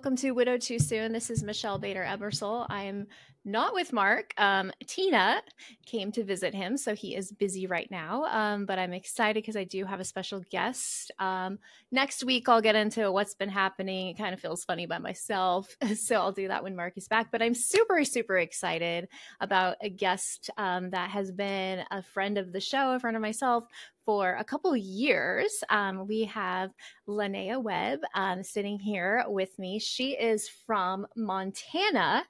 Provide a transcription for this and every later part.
welcome to Widow Too Soon. This is Michelle Bader Ebersole. I'm not with Mark. Tina came to visit him, so he is busy right now. But I'm excited because I do have a special guest. Next week, I'll get into what's been happening. It kind of feels funny by myself, so I'll do that when Mark is back. But I'm super, super excited about a guest that has been a friend of the show, a friend of myself, for a couple of years. We have Lanaea Webb sitting here with me. She is from Montana,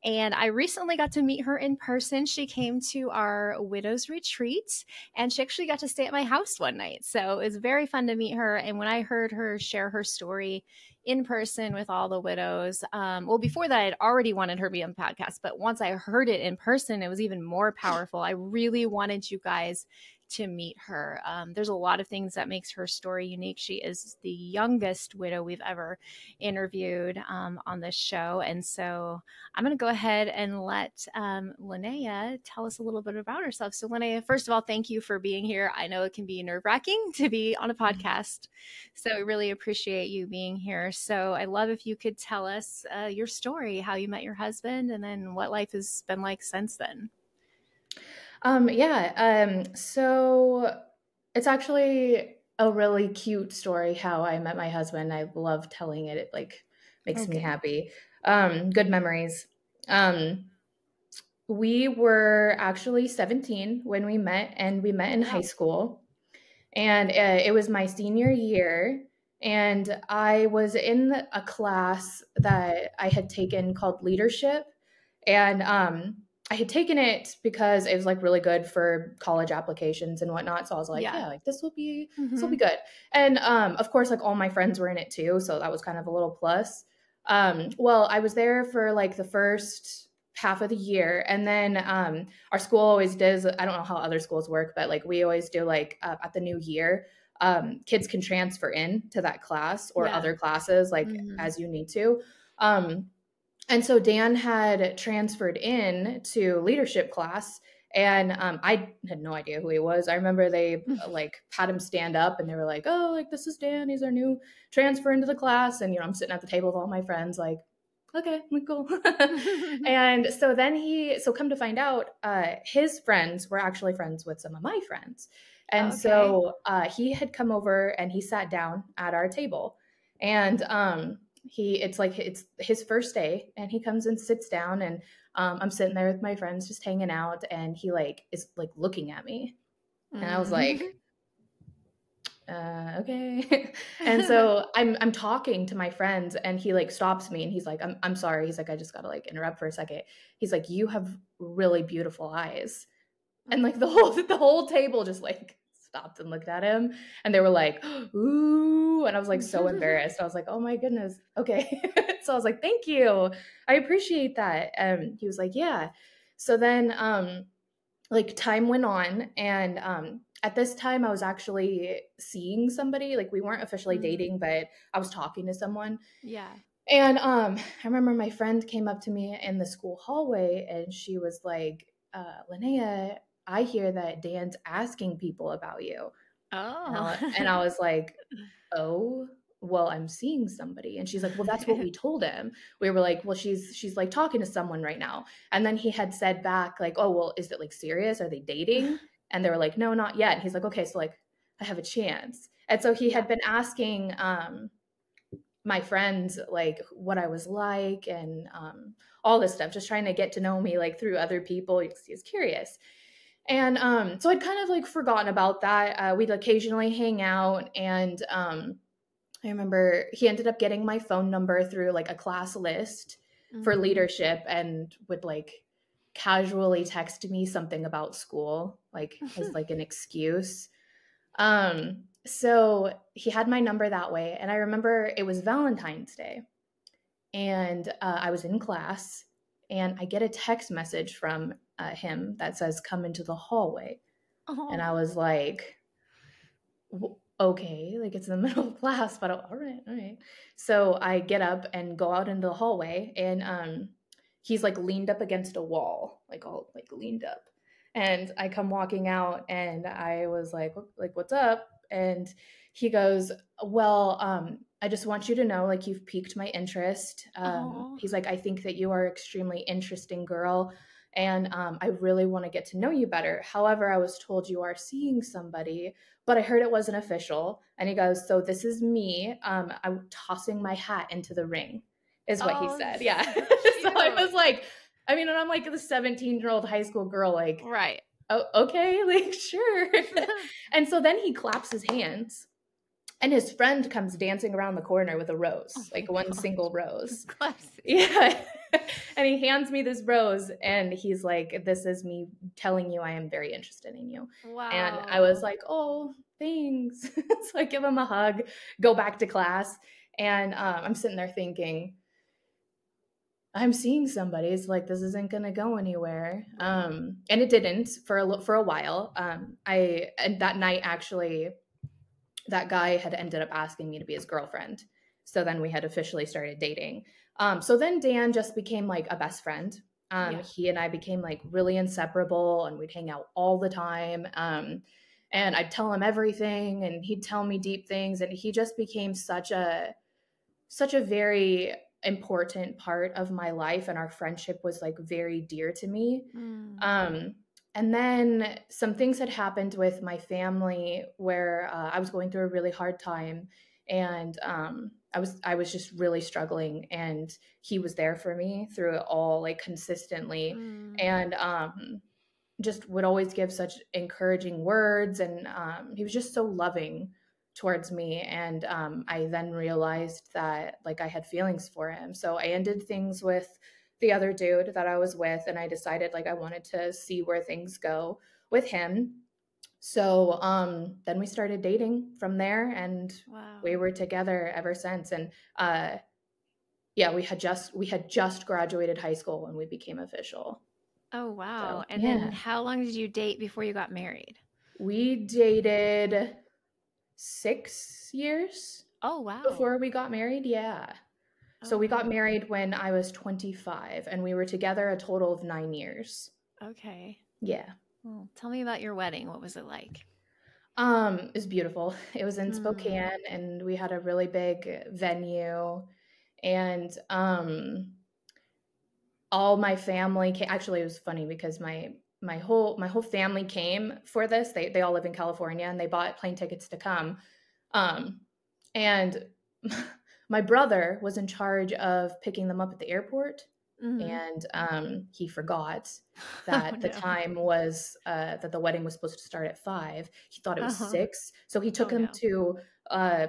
and I recently got to meet her in person. She came to our Widows Retreat, and she actually got to stay at my house one night. So it was very fun to meet her. And when I heard her share her story in person with all the widows, well, before that, I'd already wanted her to be on the podcast, but once I heard it in person, it was even more powerful. I really wanted you guys to meet her. There's a lot of things that makes her story unique. She is the youngest widow we've ever interviewed on this show. And so I'm going to go ahead and let Lanaea tell us a little bit about herself. So Lanaea, first of all, thank you for being here. I know it can be nerve-wracking to be on a podcast, so I really appreciate you being here. So I'd love if you could tell us your story, how you met your husband, and then what life has been like since then. So it's actually a really cute story how I met my husband. I love telling it. It like makes me happy. Good memories. We were actually 17 when we met, and we met in high school, and it was my senior year, and I was in a class that I had taken called leadership, and I had taken it because it was like really good for college applications and whatnot. So I was like, yeah like this will be good. And of course, like all my friends were in it too. So that was kind of a little plus. Well, I was there for like the first half of the year. And then our school always does, I don't know how other schools work, but like we always do like at the new year, kids can transfer in to that class or other classes like as you need to. And so Dan had transferred in to leadership class, and I had no idea who he was. I remember they like had him stand up, and they were like, "Oh, like this is Dan. He's our new transfer into the class." And I'm sitting at the table with all my friends, like, "Okay, cool." And so then so come to find out, his friends were actually friends with some of my friends, and so he had come over and he sat down at our table, and it's his first day, and he comes and sits down, and I'm sitting there with my friends just hanging out, and he like is like looking at me, and I was like, okay. And so I'm talking to my friends, and he like stops me, and he's like, I'm sorry. He's like, I just gotta like interrupt for a second. He's like, you have really beautiful eyes. And like the whole table just like stopped and looked at him, and they were like, ooh. And I was like so embarrassed. I was like, oh my goodness. Okay. So I was like, thank you. I appreciate that. He was like, yeah. So then like time went on, and at this time I was actually seeing somebody. Like we weren't officially dating, but I was talking to someone. Yeah. And I remember my friend came up to me in the school hallway, and she was like, Lanaea, I hear that Dan's asking people about you. Oh. And I was like, oh, well, I'm seeing somebody. And she's like, well, that's what we told him. We were like, well, she's like talking to someone right now. And then he had said back like, oh, well, is it like serious? Are they dating? And they were like, no, not yet. And he's like, okay, so like I have a chance. And so he had been asking my friends like what I was like, and all this stuff, just trying to get to know me like through other people. He's curious. And so I'd kind of like forgotten about that. We'd occasionally hang out, and I remember he ended up getting my phone number through like a class list for leadership, and would like casually text me something about school, like as like an excuse. So he had my number that way, and I remember it was Valentine's Day, and I was in class, and I get a text message from him that says, come into the hallway. And I was like, okay, like it's in the middle of class, but all right. So I get up and go out into the hallway, and he's like leaned up against a wall, like all like leaned up. And I come walking out, and I was like, what's up? and he goes, well, I just want you to know, like, you've piqued my interest. Oh. He's like, I think that you are an extremely interesting girl, and I really want to get to know you better. However, I was told you are seeing somebody, but I heard it wasn't official. And he goes, so this is me. I'm tossing my hat into the ring, is what he Oh, said. Yeah. so So I was cute. like, I mean, and I'm like the 17-year-old high school girl, like, Right. oh, okay, like, sure. And so then he claps his hands, and his friend comes dancing around the corner with a Oh rose, my like one gosh. single rose. Classic. Yeah. And he hands me this rose, and he's like, this is me telling you I am very interested in you. And I was Wow. like, oh, thanks. So I give him a hug, go back to class, and I'm sitting there thinking, I'm seeing somebody. It's like, this isn't going to go anywhere. Right. And it didn't for a while. And that night, actually, that guy had ended up asking me to be his girlfriend. So then we had officially started dating. So then Dan just became like a best friend. Yeah. He and I became like really inseparable, and we'd hang out all the time. And I'd tell him everything, and he'd tell me deep things. And he just became such a very important part of my life, and our friendship was like very dear to me. Mm. Um, and then some things had happened with my family, where I was going through a really hard time, and I was just really struggling, and he was there for me through it all, like, consistently, Mm. and just would always give such encouraging words, and he was just so loving towards me. And I then realized that, like, I had feelings for him, so I ended things with the other dude that I was with, and I decided, like, I wanted to see where things go with him. So then we started dating from there, and we Wow. were together ever since. And yeah, we had just graduated high school when we became official. Oh, So wow. And then yeah. how long did you date before you got married? We dated 6 years Oh, wow. before we got married. Yeah. So Oh, we got wow. married when I was 25, and we were together a total of 9 years. Okay. Yeah. Well, tell me about your wedding. What was it like? It was beautiful. It was in Mm. Spokane, and we had a really big venue, and all my family came. Actually, it was funny because my whole family came for this. They all live in California, and they bought plane tickets to come. Um, and my brother was in charge of picking them up at the airport, Mm. and he forgot Oh, that the no. time was that the wedding was supposed to start at 5. He thought it was Uh-huh. 6, so he took Oh, them no. to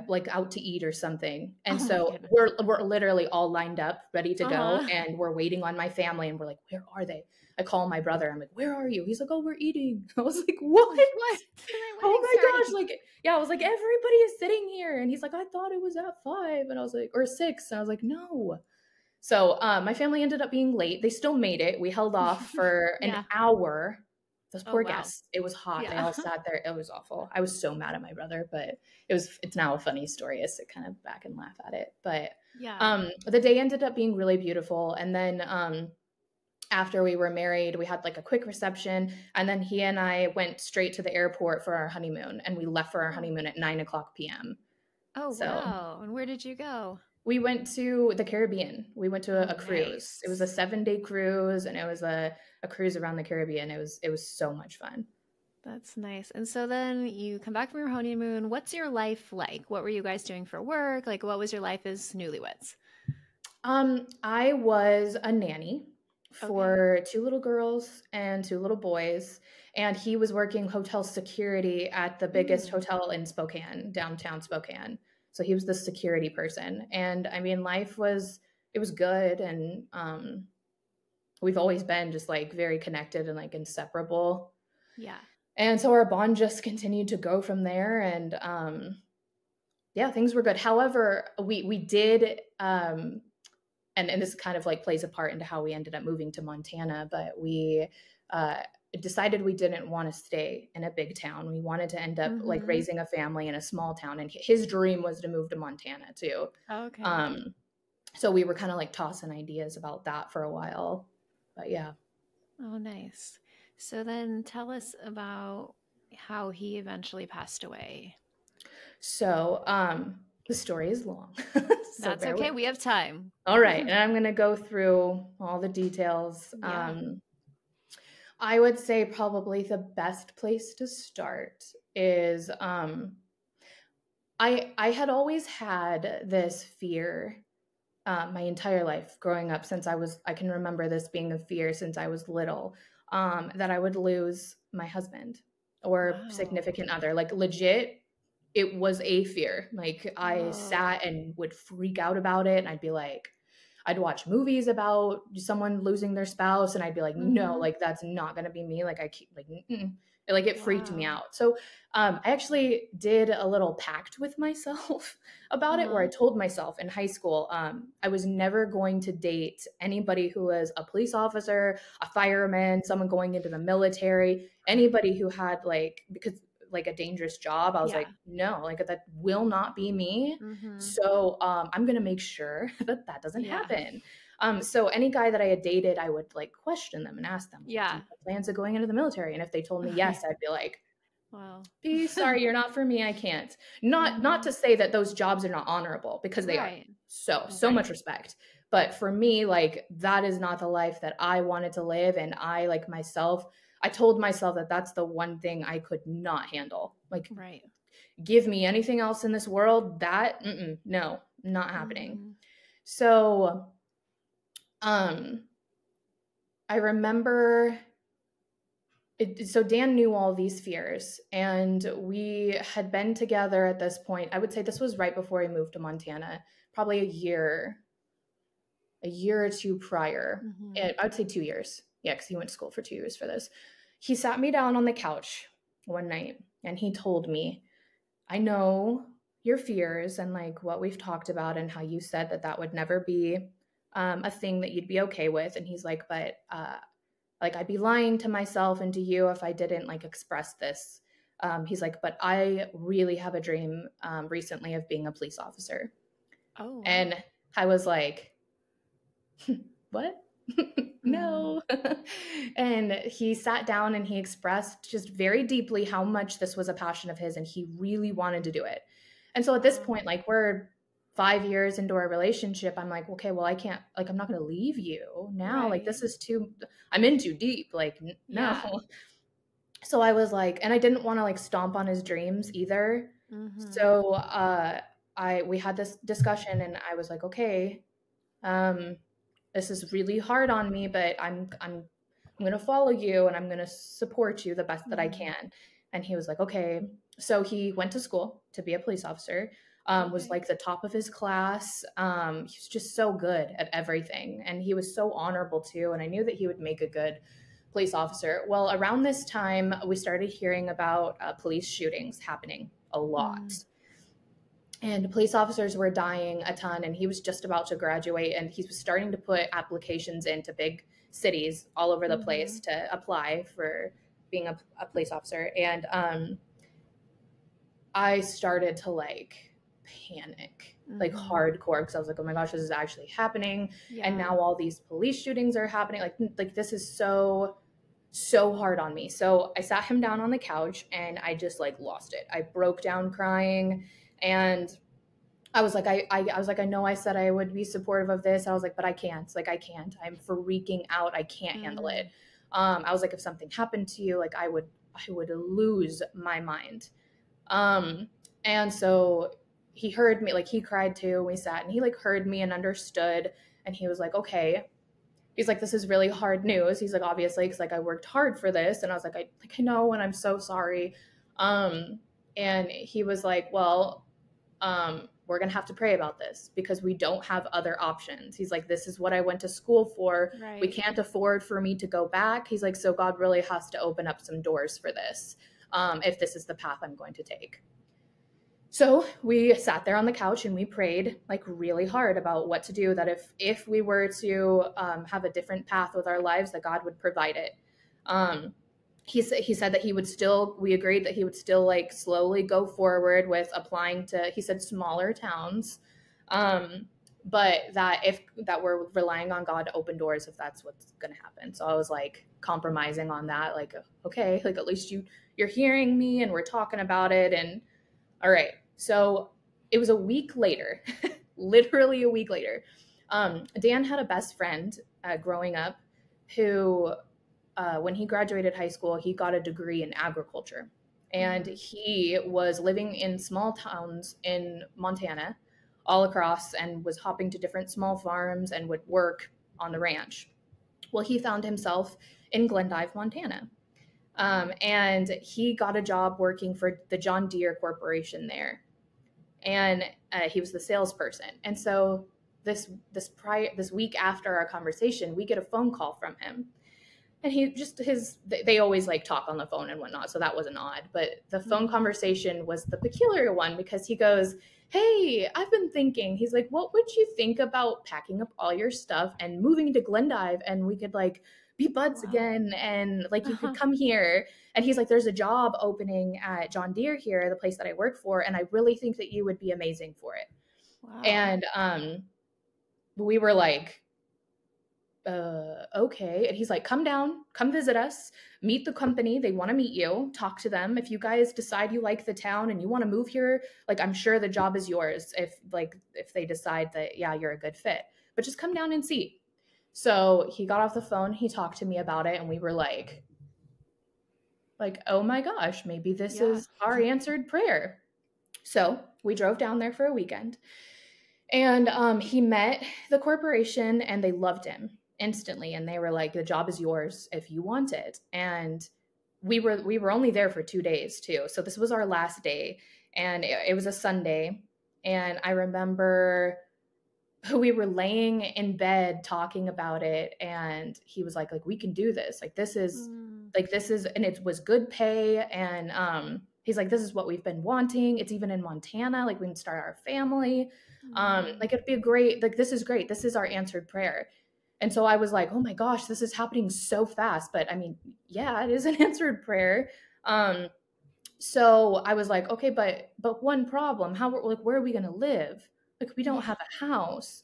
like, out to eat or something. And Oh, my so goodness. we're literally all lined up, ready to go, Uh-huh. and we're waiting on my family, and we're like, where are they? I call my brother. I'm like, where are you? He's like, oh, we're eating. I was like, what? What? My Oh wedding's my starting. gosh! Like, yeah, I was like, everybody is sitting here, and he's like, I thought it was at 5, and I was like, or 6, and I was like, no. So my family ended up being late. They still made it. We held off for an Yeah. hour. Those Oh, poor wow. guests. It was hot. They Yeah. all sat there. It was awful. I was so mad at my brother, but it's now a funny story. I sit kind of back and laugh at it. But Yeah. the day ended up being really beautiful. And then after we were married, we had like a quick reception, and then he and I went straight to the airport for our honeymoon, and we left for our Oh. honeymoon at 9 o'clock p.m. Oh, So wow. And where did you go? we went to the Caribbean. We went to Oh, a cruise. It was a nice. 7-day cruise, and it was a cruise around the Caribbean. It was so much fun. That's nice. And so then you come back from your honeymoon. What's your life like? What were you guys doing for work? Like, what was your life as newlyweds? I was a nanny Okay. for 2 little girls and 2 little boys, and he was working hotel security at the biggest Mm. hotel in Spokane, downtown Spokane. So he was the security person, and I mean, life was it was good, and we've always been just like very connected and like inseparable. Yeah. And so our bond just continued to go from there, and yeah, things were good. However, we did and this kind of like plays a part into how we ended up moving to Montana, but we uh, decided we didn't want to stay in a big town. We wanted to end up like Mm-hmm. raising a family in a small town, and his dream was to move to Montana too. Okay. Um, so we were kind of like tossing ideas about that for a while, but yeah. Oh, nice. So then tell us about how he eventually passed away. So the story is long, so That's bear okay. with We me. have time. All right, and I'm going to go through all the details. Yeah. I would say probably the best place to start is I had always had this fear my entire life growing up since I can remember this being a fear since I was little, that I would lose my husband or Wow. significant other. Like legit, it was a fear. Like I Oh, sat and would freak out about it, and I'd be like, I'd watch movies about someone losing their spouse, and I'd be like, no, mm-hmm. like that's not gonna be me. Like I keep like, mm-mm. Like it freaked me Wow. out. So I actually did a little pact with myself about it where I Uh-huh. told myself in high school I was never going to date anybody who was a police officer, a fireman, someone going into the military, anybody who had because like a dangerous job. I was Yeah. like, no, like that will not be me. Mm-hmm. So I'm gonna make sure that that doesn't Yeah. happen. So any guy that I had dated, I would like question them and ask them, well, do you Yeah. have plans of going into the military? And if they told me yes, I'd be like, Wow. be sorry, you're not for me. I can't. Not Mm-hmm. to say that those jobs are not honorable because they are. Right. So Right. much respect. But for me, like that is not the life that I wanted to live. And I like myself, I told myself that that's the one thing I could not handle. Like, Right. give me anything else in this world that, no, not happening. Mm-hmm. So, um, I remember so Dan knew all these fears, and we had been together at this point. I would say this was right before he moved to Montana, probably a year or two prior. Mm-hmm. And I would say 2 years. Yeah, because he went to school for 2 years for this. He sat me down on the couch one night and he told me, I know your fears and like what we've talked about and how you said that that would never be a thing that you'd be okay with. And he's like, but like I'd be lying to myself and to you if I didn't like express this. He's like, but I really have a dream recently of being a police officer. Oh, wow. And I was like, what? Mm-hmm. No. And he sat down and he expressed just very deeply how much this was a passion of his and he really wanted to do it. And so at this Wow. point, like we're 5 years into our relationship, I'm like, okay, well, I can't, like, I'm not going to leave you now. Like, Right. this is I'm in too deep. Like, Yeah. no. So I was like, and I didn't want to like stomp on his dreams either. Mm-hmm. So we had this discussion and I was like, okay, um, this is really hard on me, but I'm going to follow you and I'm going to support you the best that I Mm-hmm. can. And he was like, okay. So he went to school to be a police officer, was Okay. like the top of his class. He was just so good at everything. And he was so honorable too. And I knew that he would make a good police officer. Well, around this time, we started hearing about police shootings happening a lot. Mm-hmm. And police officers were dying a ton, and he was just about to graduate, and he was starting to put applications into big cities all over the Mm-hmm. place to apply for being a police officer. And I started to like panic, like Mm-hmm. hardcore, because I was like, oh my gosh, this is actually happening. And Yeah. now all these police shootings are happening. Like this is so hard on me. So I sat him down on the couch and I just like lost it. I broke down crying and I was like, I was like, I know I said I would be supportive of this. I was like, but I can't. Like, I can't. I'm freaking out. I can't handle Mm-hmm. it. I was like, if something happened to you, like I would lose my mind. Um, and so he heard me, like he cried too. We sat and he like heard me and understood. And he was like, okay. He's like, this is really hard news. He's like, obviously, because like I worked hard for this. And I was like, I know, and I'm so sorry. And he was like, well, we're going to have to pray about this because we don't have other options. He's like, this is what I went to school for. We Right. can't afford for me to go back. He's like, so God really has to open up some doors for this if this is the path I'm going to take. So we sat there on the couch and we prayed like really hard about what to do, that if we were to have a different path with our lives, that God would provide it. Um, he said that he would still, we agreed that he would still like slowly go forward with applying to, he said, smaller towns. But that we're relying on God to open doors if that's what's going to happen. So I was like compromising on that. Like, okay, like at least you're hearing me and we're talking about it. And all right. So it was a week later, literally a week later. Dan had a best friend growing up who, when he graduated high school, he got a degree in agriculture. And he was living in small towns in Montana all across and was hopping to different small farms and would work on the ranch. Well, he found himself in Glendive, Montana. And he got a job working for the John Deere Corporation there. And he was the salesperson. And so this week after our conversation, we get a phone call from him. And they always like talk on the phone and whatnot, so that wasn't odd. But the phone conversation was the peculiar one because he goes, "Hey, I've been thinking." He's like, "What would you think about packing up all your stuff and moving to Glendive, and we could like be buds again, and like you could come here." And he's like, "There's a job opening at John Deere here, the place that I work for, and I really think that you would be amazing for it." Wow. And we were like, okay. And he's like, "Come down, come visit us, meet the company. They want to meet you, talk to them. If you guys decide you like the town and you want to move here, like I'm sure the job is yours if they decide that, yeah, you're a good fit, but just come down and see." So he got off the phone, he talked to me about it, and we were like, "Oh my gosh, maybe this is our answered prayer." So we drove down there for a weekend, and he met the corporation and they loved him instantly, and they were like, "The job is yours if you want it." And we were only there for 2 days too, so this was our last day, and it was a Sunday. And I remember we were laying in bed talking about it, and he was like, "We can do this, this is and it was good pay." And he's like, "This is what we've been wanting. It's even in Montana, we can start our family. It'd be a great, this is great. This is our answered prayer." And so I was like, "Oh my gosh, this is happening so fast." But I mean, yeah, it is an answered prayer. So I was like, "Okay, but one problem, where are we going to live? We don't have a house."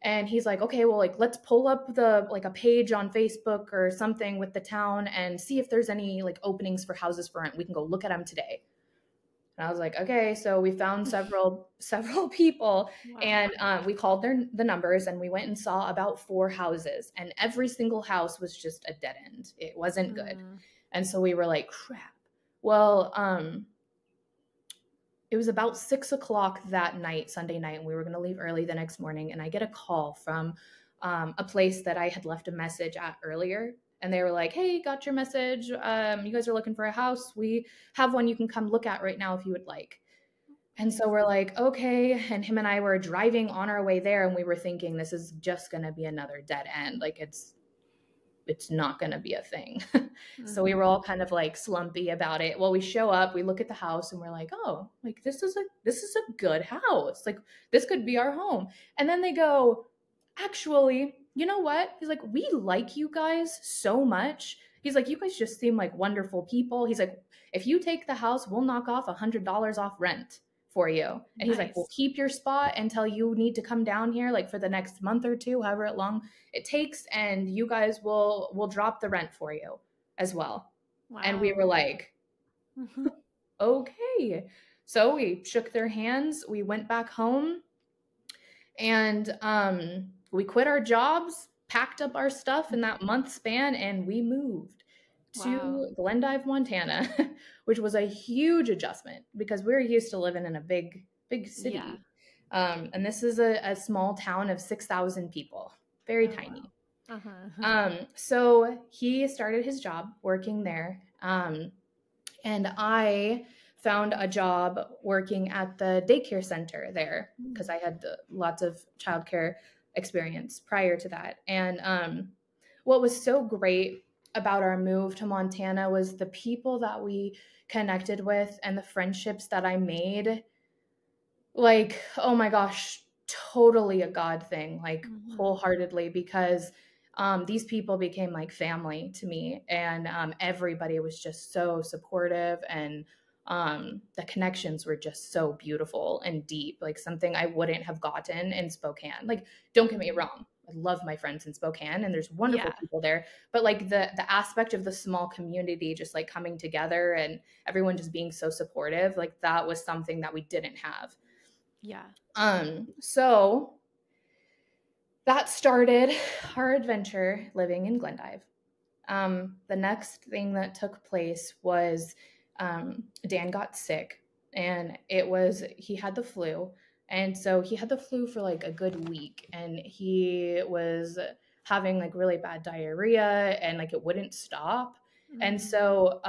And he's like, "Okay, well, let's pull up a page on Facebook or something with the town and see if there's any openings for houses for rent. We can go look at them today." And I was like, "Okay." So we found several people. Wow. And we called the numbers, and we went and saw about 4 houses, and every single house was just a dead end. It wasn't good. And so we were like, "Crap." Well, it was about 6 o'clock that night, Sunday night, and we were going to leave early the next morning. And I get a call from a place that I had left a message at earlier. And they were like, "Hey, got your message. You guys are looking for a house. We have one you can come look at right now if you would like." And so we're like, "Okay." And him and I were driving on our way there, and we were thinking, this is just going to be another dead end. It's not going to be a thing. So we were all kind of slumpy about it. Well, we show up, we look at the house, and we're like, "Oh, this is a good house. This could be our home." And then they go, "Actually, you know what?" He's like, "We like you guys so much." He's like, "You guys just seem like wonderful people." He's like, "If you take the house, we'll knock off $100 off rent for you." And he's like, "We'll keep your spot until you need to come down here, for the next month or 2, however long it takes, and you guys will drop the rent for you as well." Wow. And we were like, "Okay." So we shook their hands, we went back home, and we quit our jobs, packed up our stuff in that month span, and we moved to Glendive, Montana, which was a huge adjustment because we're used to living in a big city. Yeah. And this is a small town of 6,000 people, very tiny. Wow. So he started his job working there. And I found a job working at the daycare center there because I had lots of childcare experience prior to that. And what was so great about our move to Montana was the people that we connected with and the friendships that I made. Oh my gosh, totally a God thing, wholeheartedly, because these people became like family to me, and everybody was just so supportive, and the connections were just so beautiful and deep, something I wouldn't have gotten in Spokane. Don't get me wrong, love my friends in Spokane, and there's wonderful Yeah. people there. But like the aspect of the small community, just like coming together and everyone just being so supportive, like that was something that we didn't have. Yeah. So that started our adventure living in Glendive. The next thing that took place was Dan got sick, and he had the flu. And so he had the flu for like a good week, and he was having like really bad diarrhea, and like it wouldn't stop. And Mm. so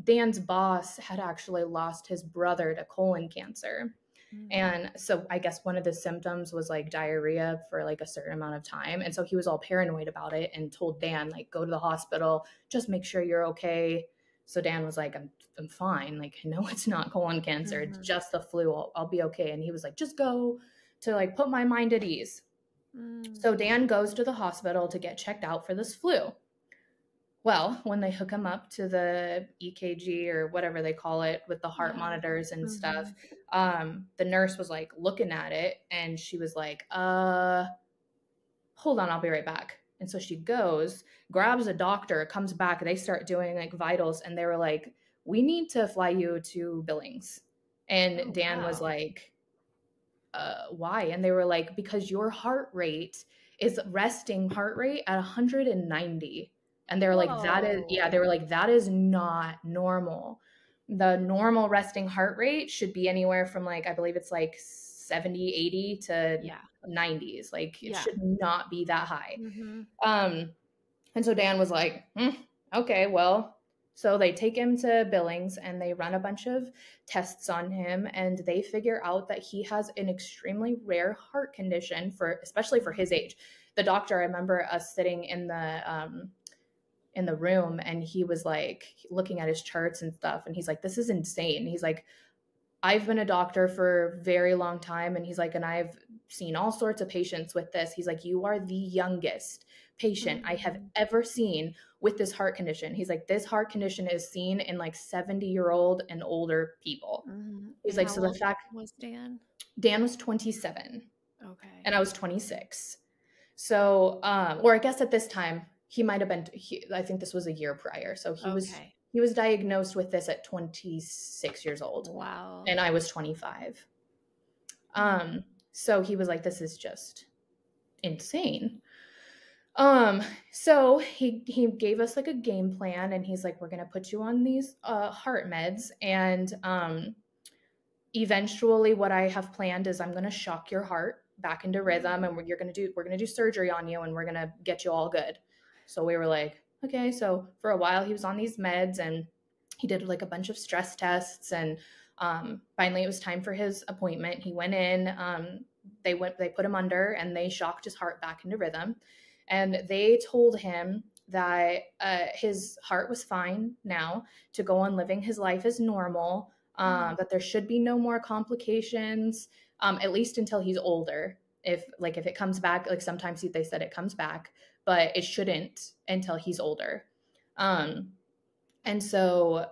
Dan's boss had actually lost his brother to colon cancer. Mm. And so I guess one of the symptoms was like diarrhea for like a certain amount of time. And so he was all paranoid about it and told Dan, like, go to the hospital, just make sure you're okay. So Dan was like, I'm fine. Like, no, it's not colon cancer. It's just the flu. I'll be okay. And he was like, just go to like put my mind at ease. So Dan goes to the hospital to get checked out for this flu. Well, when they hook him up to the EKG or whatever they call it with the heart monitors and stuff, the nurse was like looking at it, and she was like, hold on, I'll be right back. And so she goes, grabs a doctor, comes back, they start doing like vitals, and they were like, we need to fly you to Billings. And Dan was like, why? And they were like, because your heart rate is resting heart rate at 190. And they were like, they were like, that is not normal. The normal resting heart rate should be anywhere from like, I believe it's like 70, 80 to 90s. Like it should not be that high. And so Dan was like, okay, well, so they take him to Billings and they run a bunch of tests on him, and they figure out that he has an extremely rare heart condition especially for his age. The doctor, I remember us sitting in the room, and he was like looking at his charts and stuff, and he's like, this is insane. He's like, I've been a doctor for a very long time, and he's like, and I've seen all sorts of patients with this. He's like, you are the youngest patient I have ever seen with this heart condition. He's like, this heart condition is seen in like 70-year-old and older people. He's like, so the fact was Dan was 27. Okay. And I was 26. So, or I guess at this time he might have been, I think this was a year prior. So he was diagnosed with this at 26 years old. Wow. And I was 25. So he was like, this is just insane. So he gave us like a game plan, and he's like, we're going to put you on these heart meds. And eventually what I have planned is I'm going to shock your heart back into rhythm, and we're going to do surgery on you, and we're going to get you all good. So we were like, okay. So for a while he was on these meds, and he did like a bunch of stress tests, and finally it was time for his appointment. He went in, they put him under, and they shocked his heart back into rhythm. And they told him that his heart was fine now, to go on living his life as normal, that there should be no more complications, at least until he's older. If it comes back, like sometimes they said it comes back, but it shouldn't until he's older. And so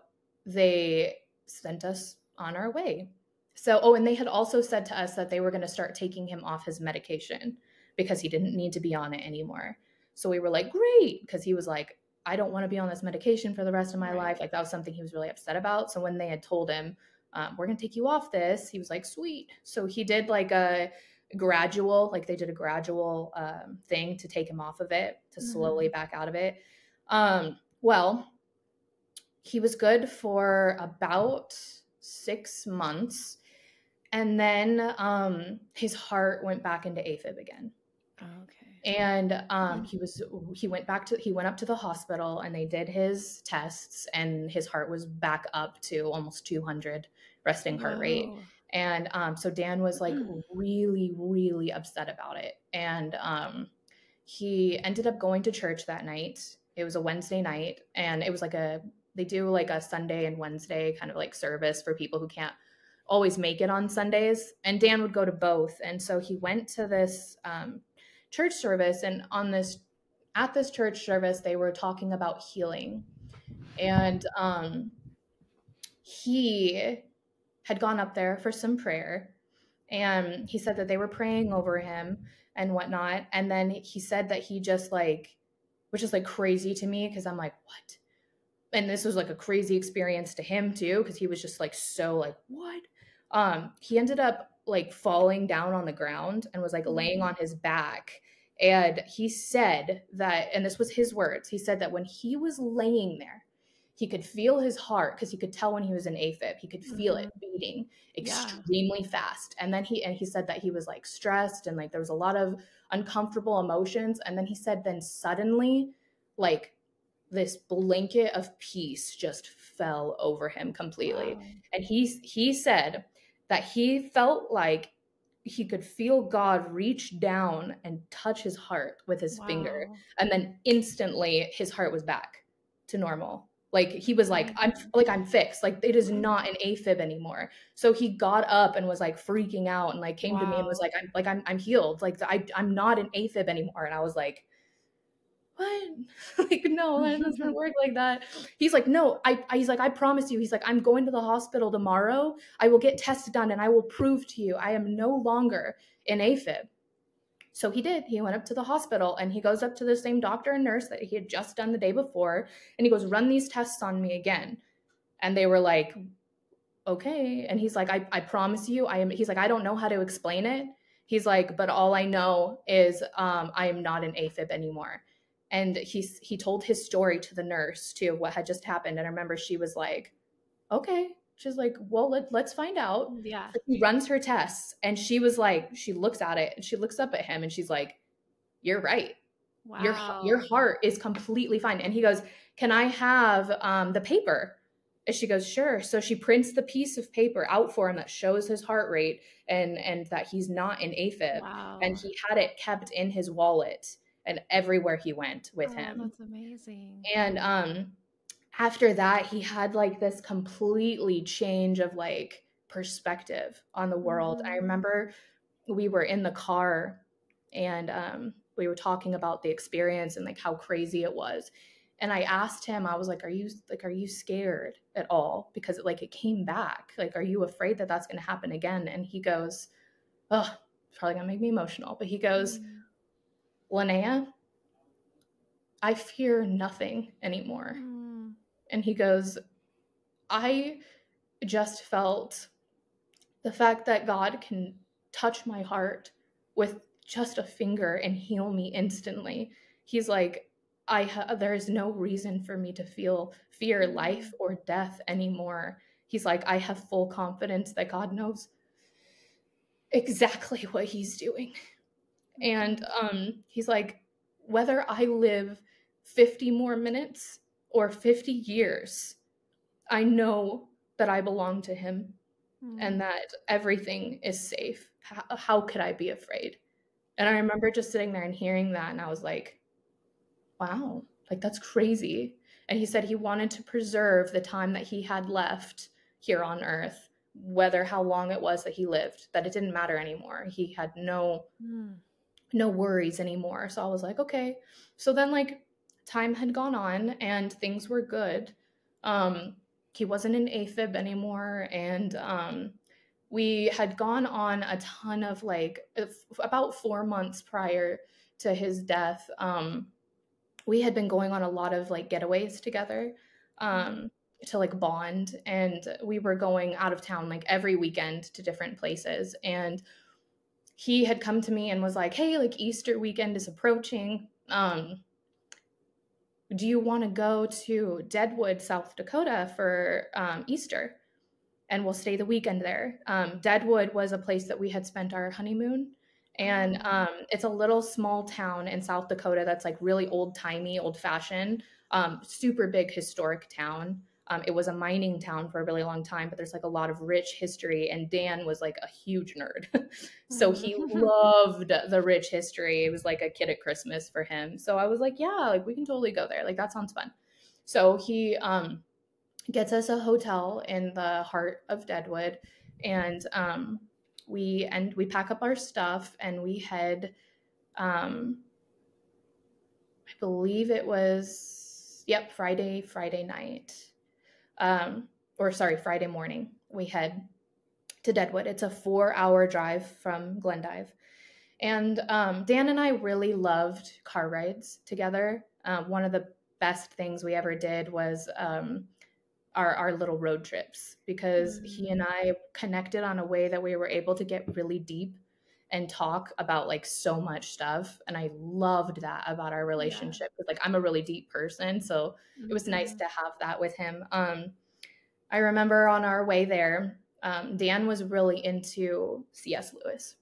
they sent us on our way. So, and they had also said to us that they were going to start taking him off his medication because he didn't need to be on it anymore. So we were like, great, because he was like, I don't want to be on this medication for the rest of my life. Like that was something he was really upset about. So when they had told him, we're going to take you off this, he was like, sweet. So he did like a gradual, like they did a gradual thing to take him off of it, to slowly back out of it. Well, he was good for about 6 months. And then his heart went back into AFib again. Okay. And he went up to the hospital, and they did his tests, and his heart was back up to almost 200 resting heart rate. And so Dan was like really, really upset about it. And he ended up going to church that night. It was a Wednesday night, and it was like they do like a Sunday and Wednesday kind of like service for people who can't always make it on Sundays. And Dan would go to both. And so he went to this church service, and at this church service, they were talking about healing. And he had gone up there for some prayer, And he said that they were praying over him and whatnot. And then he said that he just like, which is like crazy to me because I'm like, what? And this was like a crazy experience to him too, because he was just like so like, what? He ended up like falling down on the ground and was like laying on his back. And he said that, and this was his words, he said that when he was laying there, he could feel his heart because he could tell when he was in AFib. He could feel it beating extremely fast. And then he said that he was like stressed and like there was a lot of uncomfortable emotions. And then he said then suddenly like this blanket of peace just fell over him completely. Wow. And he said that he felt like he could feel God reach down and touch his heart with his finger. And then instantly his heart was back to normal. Like he was like, I'm fixed. Like it is not an AFib anymore. So he got up and was like freaking out and like came to me and was like, I'm healed. Like I'm not an AFib anymore. And I was like, what? Like, no, that doesn't work like that. He's like, no, he's like, I promise you. He's like, I'm going to the hospital tomorrow. I will get tests done and I will prove to you I am no longer in AFib. So he did. He went up to the hospital and he goes up to the same doctor and nurse that he had just done the day before. And he goes, run these tests on me again. And they were like, okay. And he's like, I promise you, he's like, I don't know how to explain it. He's like, but all I know is I am not an AFib anymore. And he told his story to the nurse too, what had just happened. And I remember she was like, okay. She's like, well, let's find out. Yeah. So he runs her tests and she was like, she looks at it and she looks up at him and she's like, you're right. Wow. Your heart is completely fine. And he goes, can I have the paper? And she goes, sure. So she prints the piece of paper out for him that shows his heart rate and that he's not in AFib. Wow. And he had it kept in his wallet and everywhere he went with him. That's amazing. And after that, he had like this completely change of like perspective on the world. I remember we were in the car and we were talking about the experience and like how crazy it was. And I asked him, I was like, are you scared at all? Because it came back. Like, are you afraid that that's going to happen again? And he goes, oh, it's probably going to make me emotional. But he goes, Lanaea, I fear nothing anymore. And he goes, I just felt the fact that God can touch my heart with just a finger and heal me instantly. He's like, there is no reason for me to fear life or death anymore. He's like, I have full confidence that God knows exactly what he's doing. And he's like, whether I live 50 more minutes or 50 years, I know that I belong to him and that everything is safe. How could I be afraid? And I remember just sitting there and hearing that, and I was like, wow, like that's crazy. And he said he wanted to preserve the time that he had left here on earth, whether how long it was that he lived, that it didn't matter anymore. He had no worries anymore. So I was like, okay. So then like time had gone on and things were good. He wasn't in AFib anymore. And we had gone on a ton of like about 4 months prior to his death. We had been going on a lot of like getaways together to like bond. And we were going out of town like every weekend to different places. And he had come to me and was like, hey, like Easter weekend is approaching. Do you want to go to Deadwood, South Dakota for Easter? And we'll stay the weekend there. Deadwood was a place that we had spent our honeymoon. And it's a little small town in South Dakota that's like really old-timey, old-fashioned, super big historic town. It was a mining town for a really long time, but there's like a lot of rich history. And Dan was like a huge nerd. So he loved the rich history. It was like a kid at Christmas for him. So I was like, yeah, like we can totally go there. Like that sounds fun. So he gets us a hotel in the heart of Deadwood. And we pack up our stuff and we head, I believe it was, Friday night. Friday morning, we head to Deadwood. It's a 4-hour drive from Glendive. And Dan and I really loved car rides together. One of the best things we ever did was our little road trips, because he and I connected on a way that we were able to get really deep and talk about like so much stuff. And I loved that about our relationship, because like I'm a really deep person. So it was nice to have that with him. I remember on our way there, Dan was really into C.S. Lewis.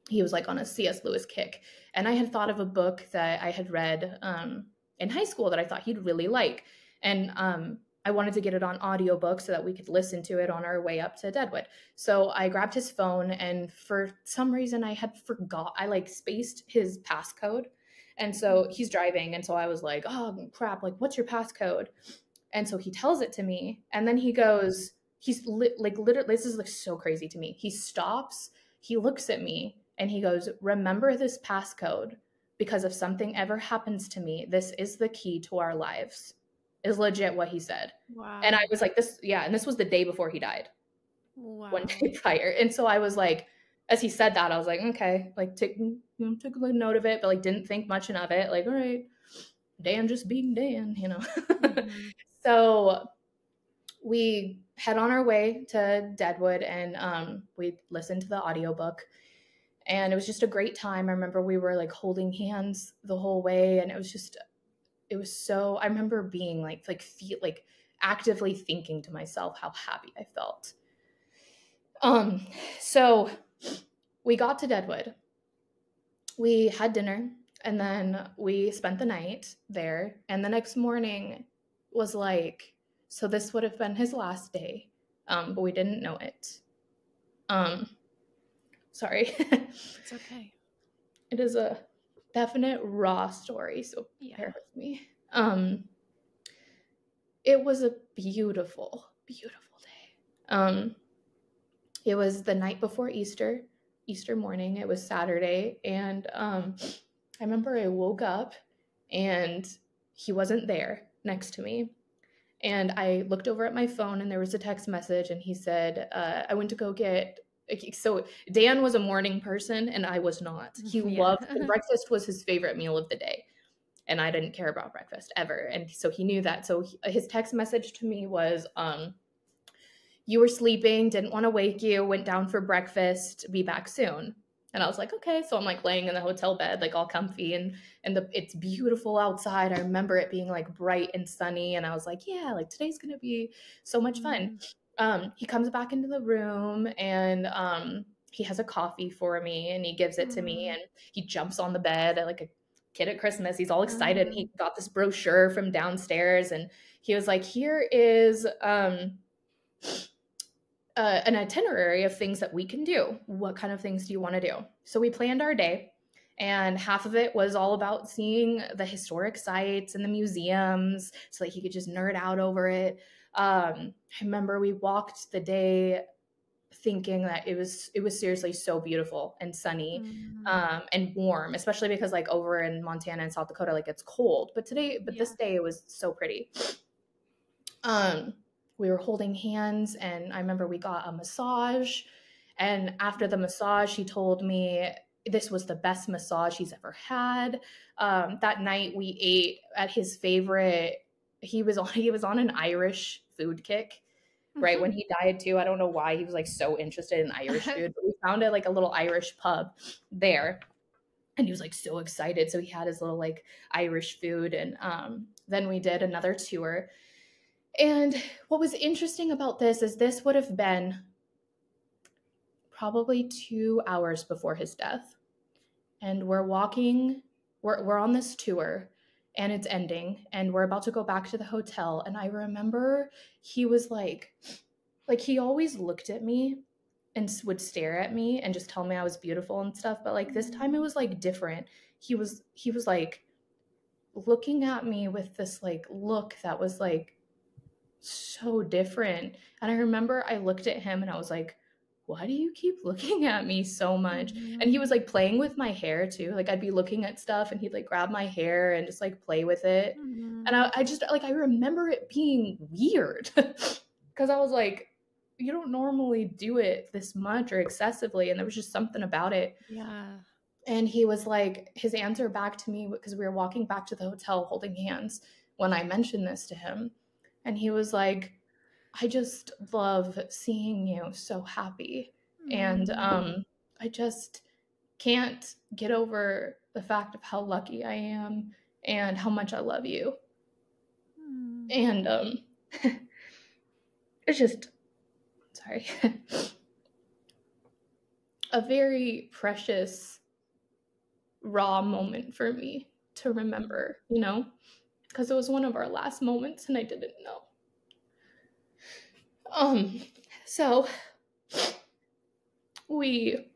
He was like on a C.S. Lewis kick. And I had thought of a book that I had read in high school that I thought he'd really like. And I wanted to get it on audiobook so that we could listen to it on our way up to Deadwood. So I grabbed his phone, and for some reason I like spaced his passcode. And so he's driving. And so I was like, oh crap, like what's your passcode? And so he tells it to me. And then he goes, like literally, this is like so crazy to me. He stops, he looks at me, and he goes, remember this passcode, because if something ever happens to me, this is the key to our lives. Is legit what he said. Wow. And I was like, and this was the day before he died. Wow. One day prior. And so I was like, as he said that, I was like, okay, like took a note of it, but like didn't think much of it. Like, all right, Dan just being Dan, you know. So we head on our way to Deadwood, and we listened to the audiobook. And it was just a great time. I remember we were like holding hands the whole way, and it was so, I remember being like actively thinking to myself how happy I felt. So we got to Deadwood, we had dinner, and then we spent the night there. And the next morning was like, so this would have been his last day. But we didn't know it. Sorry. It's okay. It is a definite raw story, so bear with me. It was a beautiful, beautiful day. It was the night before Easter morning. It was Saturday, and I remember I woke up and he wasn't there next to me. And I looked over at my phone, and there was a text message, and he said, I went to go get. So Dan was a morning person, and I was not. He loved breakfast was his favorite meal of the day, and I didn't care about breakfast ever. And so he knew that. So his text message to me was, you were sleeping, didn't want to wake you, went down for breakfast, be back soon. And I was like, okay. So I'm like laying in the hotel bed, like all comfy, and it's beautiful outside. I remember it being like bright and sunny. And I was like, yeah, like today's going to be so much fun. He comes back into the room, and he has a coffee for me, and he gives it to me, and he jumps on the bed like a kid at Christmas. He's all excited. And he got this brochure from downstairs, and he was like, here is an itinerary of things that we can do. What kind of things do you want to do? So we planned our day, and half of it was all about seeing the historic sites and the museums so that he could just nerd out over it. I remember we walked the day thinking that it was seriously so beautiful and sunny, and warm, especially because like over in Montana and South Dakota, like it's cold, but this day it was so pretty. We were holding hands, and I remember we got a massage, and after the massage, he told me this was the best massage he's ever had. That night we ate at his favorite. He was on an Irish food kick, right? When he died too. I don't know why he was like so interested in Irish food, but we found it like a little Irish pub there, and he was like so excited. So he had his little like Irish food, and then we did another tour. And what was interesting about this is this would have been probably 2 hours before his death. And we're on this tour, and it's ending, and we're about to go back to the hotel. And I remember he was like he always looked at me and would stare at me and just tell me I was beautiful and stuff. But like this time it was like different. He was like looking at me with this like look that was like so different. And I remember I looked at him and I was like, why do you keep looking at me so much? And he was like playing with my hair too. Like I'd be looking at stuff, and he'd like grab my hair and just like play with it. And I just like, I remember it being weird because I was like, you don't normally do it this much or excessively. And there was just something about it. Yeah. And he was like, his answer back to me, because we were walking back to the hotel holding hands when I mentioned this to him. And he was like, I just love seeing you so happy. And I just can't get over the fact of how lucky I am and how much I love you. And it's just, sorry, a very precious, raw moment for me to remember, you know, because it was one of our last moments and I didn't know. So we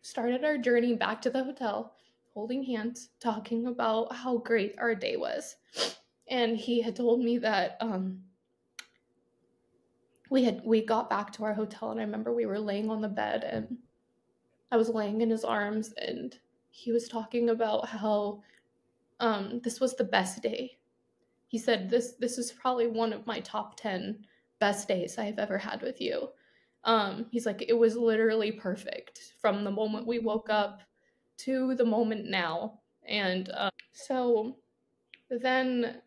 started our journey back to the hotel, holding hands, talking about how great our day was. And he had told me that we got back to our hotel, and I remember we were laying on the bed and I was laying in his arms, and he was talking about how this was the best day. He said, this is probably one of my top 10 best days I've ever had with you. He's like, it was literally perfect from the moment we woke up to the moment now. And so then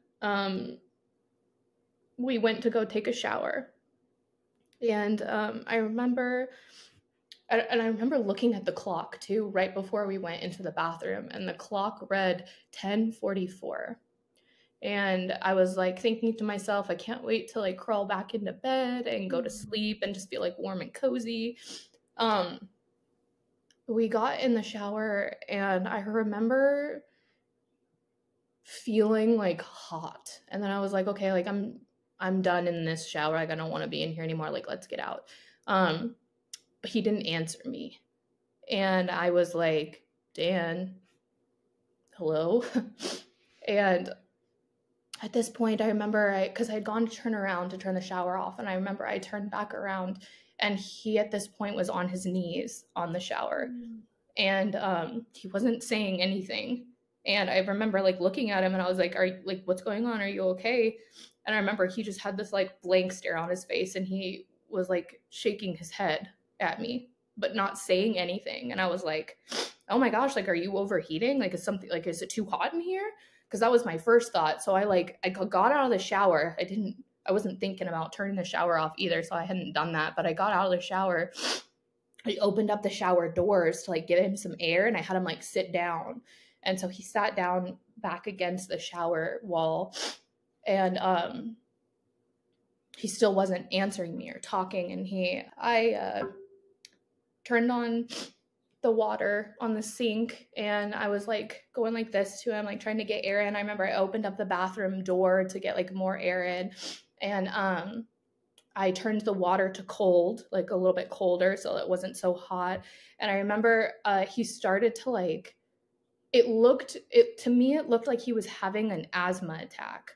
we went to go take a shower. And I remember looking at the clock too, right before we went into the bathroom, and the clock read 10:44. And I was like thinking to myself, I can't wait to like crawl back into bed and go to sleep and just feel like warm and cozy. We got in the shower and I remember feeling like hot. And then I was like, okay, like I'm done in this shower. Like I don't want to be in here anymore. Like let's get out. But he didn't answer me. And I was like, Dan, hello? And at this point, I remember because I had gone to turn around to turn the shower off, and I remember I turned back around, and he at this point was on his knees on the shower, and he wasn't saying anything. And I remember like looking at him, and I was like, "Are you like what's going on? Are you okay?" And I remember he just had this like blank stare on his face, and he was like shaking his head at me, but not saying anything. And I was like, "Oh my gosh, like, are you overheating? Like, is something like is it too hot in here?" Because that was my first thought. So I got out of the shower. I wasn't thinking about turning the shower off either, so I hadn't done that. But I got out of the shower. I opened up the shower doors to like give him some air, and I had him like sit down. And so he sat down back against the shower wall, and he still wasn't answering me or talking. And I turned on the water on the sink, and I was like going like this to him, like trying to get air in. I remember I opened up the bathroom door to get like more air in, and I turned the water to cold, like a little bit colder, so it wasn't so hot. And I remember he started to like, to me it looked like he was having an asthma attack,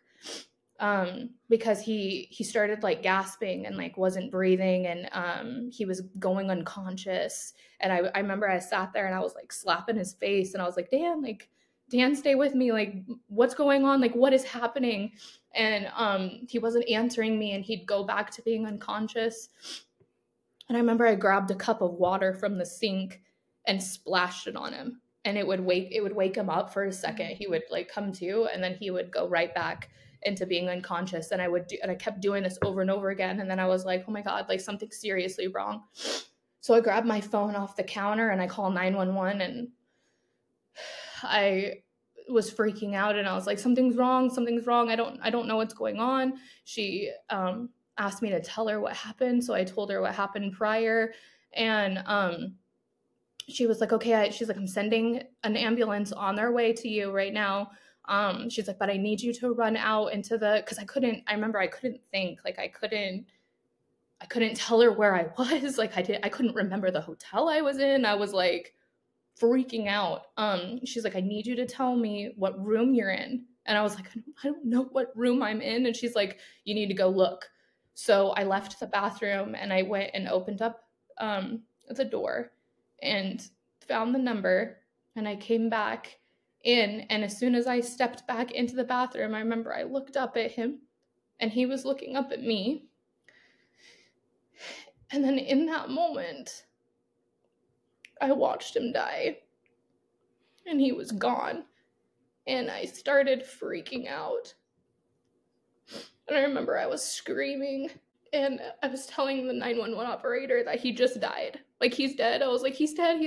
because he started like gasping and like wasn't breathing, and he was going unconscious. And I remember I sat there and I was like slapping his face, and I was like, Dan, stay with me. Like, what's going on? Like, what is happening? And he wasn't answering me, and he'd go back to being unconscious. And I remember I grabbed a cup of water from the sink and splashed it on him, and it would wake him up for a second. He would like come to, and then he would go right back into being unconscious. And I kept doing this over and over again. And then I was like, oh my God, like something's seriously wrong. So I grabbed my phone off the counter and I called 911, and I was freaking out, and I was like, something's wrong. I don't know what's going on. She asked me to tell her what happened. So I told her what happened prior. And she was like, okay. She's like, I'm sending an ambulance on their way to you right now. She's like, but I need you to run out into because I remember I couldn't think, like I couldn't tell her where I was. Like I couldn't remember the hotel I was in. I was like freaking out. She's like, I need you to tell me what room you're in. And I was like, I don't know what room I'm in. And she's like, you need to go look. So I left the bathroom and I went and opened up the door and found the number, and I came back in. And as soon as I stepped back into the bathroom, I remember I looked up at him and he was looking up at me. And then in that moment, I watched him die, and he was gone, and I started freaking out. And I remember I was screaming, and I was telling the 911 operator that he just died. Like, he's dead. I was like, he's dead,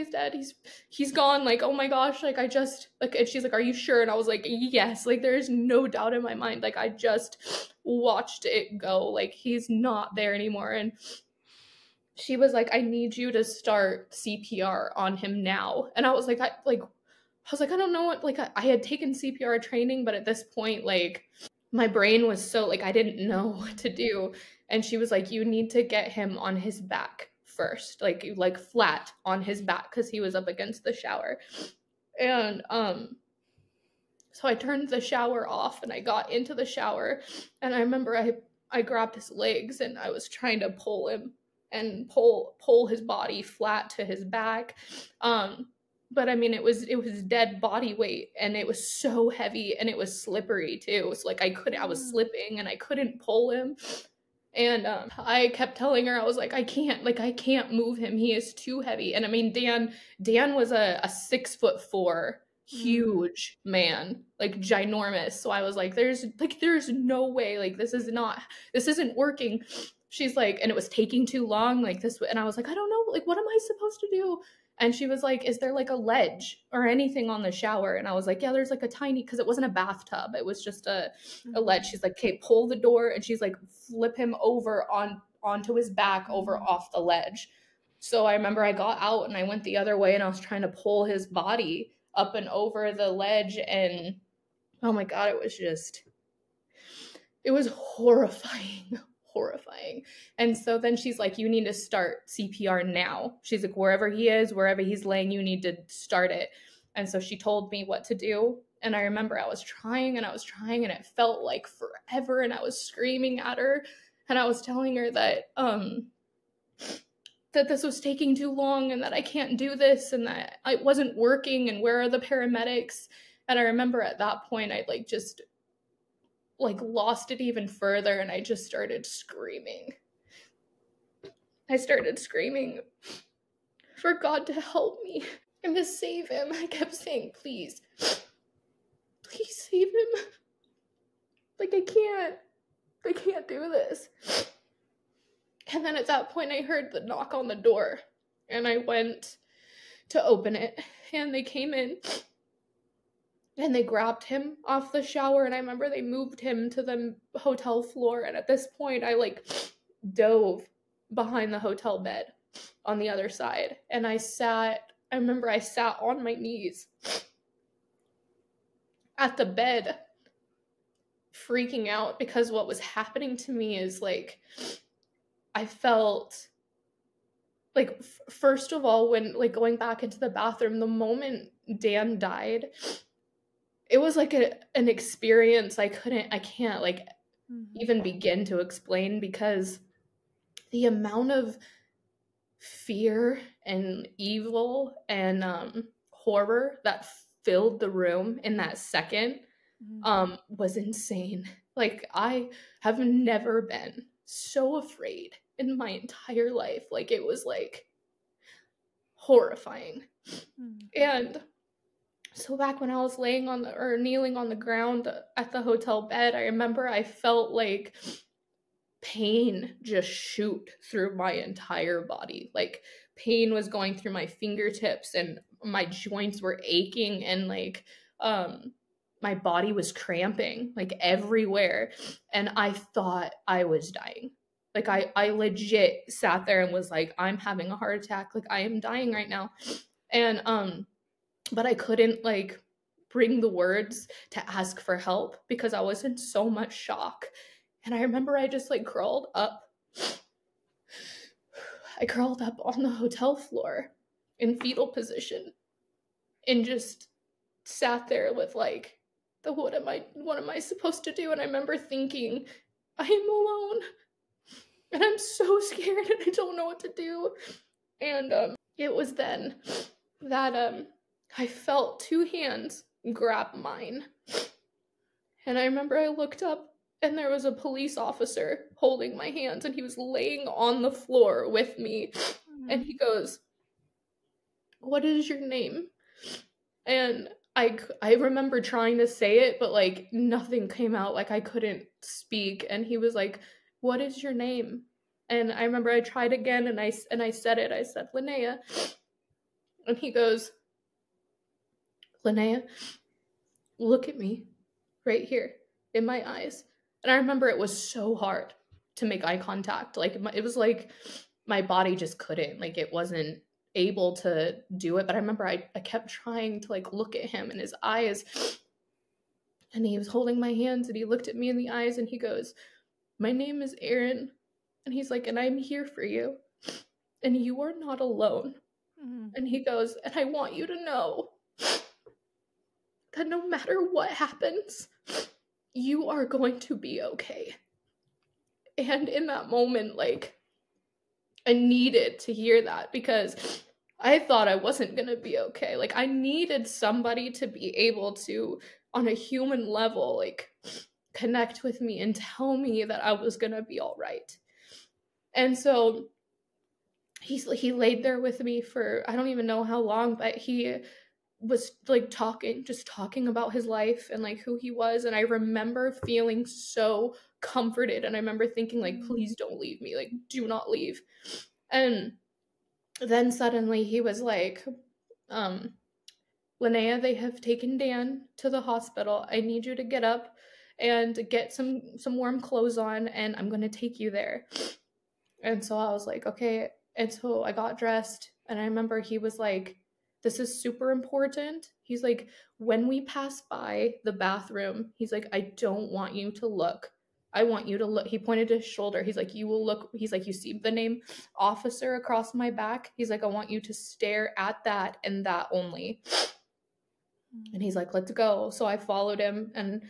he's gone. Like, oh my gosh, like, I just, like, and she's like, are you sure? And I was like, yes, like, there's no doubt in my mind. Like, I just watched it go. Like, he's not there anymore. And she was like, I need you to start CPR on him now. And I was like, I don't know what, like, I had taken CPR training, but at this point, like, my brain was so, like, I didn't know what to do. And she was like, you need to get him on his back first, like flat on his back, because he was up against the shower. And so I turned the shower off, and I got into the shower, and I remember I grabbed his legs, and I was trying to pull him and pull his body flat to his back. But I mean, it was dead body weight, and it was so heavy, and it was slippery too. So like, I was slipping, and I couldn't pull him. And I kept telling her, I was like, I can't move him. He is too heavy. And I mean, Dan was a 6'4", huge man, like ginormous. So I was like, there's no way, like, this isn't working. She's like, and it was taking too long, like this. And I was like, I don't know, like, what am I supposed to do? And she was like, is there like a ledge or anything on the shower? And I was like, yeah, there's like a tiny, because it wasn't a bathtub, it was just a ledge. She's like, okay, pull the door. And she's like, flip him over onto his back, over off the ledge. So I remember I got out, and I went the other way, and I was trying to pull his body up and over the ledge. And oh my God, it was horrifying. And so then she's like, you need to start CPR now. She's like, wherever he is, wherever he's laying, you need to start it. And so she told me what to do. And I remember I was trying, and it felt like forever. And I was screaming at her, and I was telling her that that this was taking too long, and that I can't do this, and that it wasn't working, and where are the paramedics? And I remember at that point, I'd just lost it even further, and I just started screaming. I started screaming for God to help me and to save him. I kept saying, please save him. Like, I can't do this. And then at that point, I heard the knock on the door, and I went to open it, and they came in, and they grabbed him off the shower, and I remember they moved him to the hotel floor, and at this point, I dove behind the hotel bed on the other side, and I remember I sat on my knees at the bed, freaking out, because what was happening to me is, I felt, first of all, when, going back into the bathroom, the moment Dan died, it was an experience I can't even begin to explain, because the amount of fear and evil and horror that filled the room in that second was insane. I have never been so afraid in my entire life. It was horrifying. And so back when I was kneeling on the ground at the hotel bed, I remember I felt pain just shoot through my entire body. Pain was going through my fingertips, and my joints were aching, and my body was cramping everywhere, and I thought I was dying. I legit sat there and was like, I'm having a heart attack. I am dying right now. And but I couldn't bring the words to ask for help, because I was in so much shock. And I remember I just crawled up. I crawled up on the hotel floor in fetal position, and just sat there with what am I supposed to do? And I remember thinking, I am alone, and I'm so scared, and I don't know what to do. And it was then that I felt two hands grab mine, and I remember I looked up, and there was a police officer holding my hands, and he was laying on the floor with me, and he goes, "What is your name?" And I remember trying to say it, but like nothing came out, like I couldn't speak, and he was like, "What is your name?" And I remember I tried again, and I said it. I said, "Lanaea." And he goes, "Lanaea, look at me right here in my eyes." And I remember it was so hard to make eye contact. Like it was like my body just couldn't, like it wasn't able to do it. But I remember I kept trying to like look at him in his eyes, and he was holding my hands, and he looked at me in the eyes, and he goes, "My name is Aaron." And he's like, "And I'm here for you, and you are not alone." And he goes, "And I want you to know that no matter what happens, you are going to be okay." And in that moment, like, I needed to hear that, because I thought I wasn't going to be okay. Like, I needed somebody to be able to, on a human level, like, connect with me and tell me that I was going to be all right. And so he laid there with me for, I don't even know how long, but he was like just talking about his life and like who he was. And I remember feeling so comforted, and I remember thinking like, please don't leave me, like do not leave. And then suddenly he was like, "Lanaea, they have taken Dan to the hospital. I need you to get up and get some warm clothes on, and I'm going to take you there." And so I was like, okay. And so I got dressed, and I remember he was like, "This is super important." He's like, "When we pass by the bathroom," he's like, "I don't want you to look. I want you to look." He pointed to his shoulder. He's like, "You will look." He's like, "You see the name officer across my back?" He's like, "I want you to stare at that and that only." And he's like, "Let's go." So I followed him, and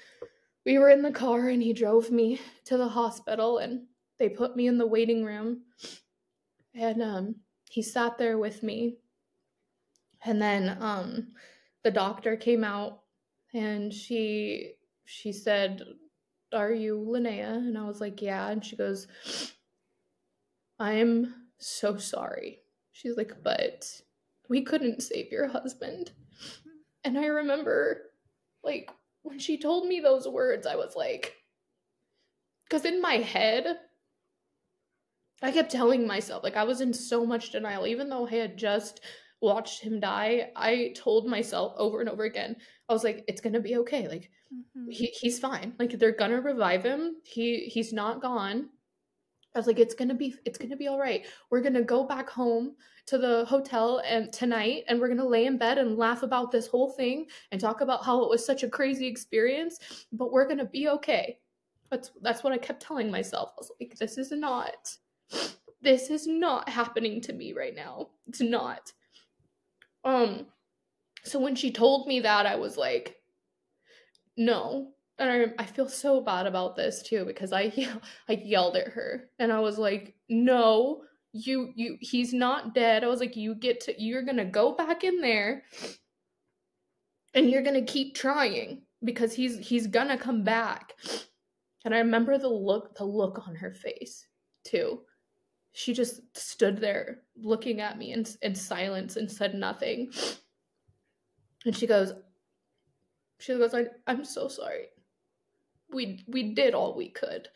we were in the car, and he drove me to the hospital, and they put me in the waiting room. And he sat there with me. And then the doctor came out, and she said, "Are you Lanaea?" And I was like, "Yeah." And she goes, "I'm so sorry." She's like, "But we couldn't save your husband." And I remember, like, when she told me those words, I was like, because in my head, I kept telling myself, like, I was in so much denial. Even though I had just watched him die, I told myself over and over again, I was like, it's gonna be okay. Like, he's fine. Like, they're gonna revive him. He's not gone. I was like, it's gonna be all right. We're gonna go back home to the hotel and tonight, and we're gonna lay in bed and laugh about this whole thing and talk about how it was such a crazy experience, but we're gonna be okay. That's what I kept telling myself. I was like, this is not happening to me right now. It's not. So when she told me that, I was like, no. And I feel so bad about this too, because I yelled at her, and I was like, "No, he's not dead." I was like, you're gonna go back in there, and you're gonna keep trying, because he's gonna come back. And I remember the look on her face too. She just stood there looking at me in silence and said nothing. And she goes, "I'm so sorry. We did all we could.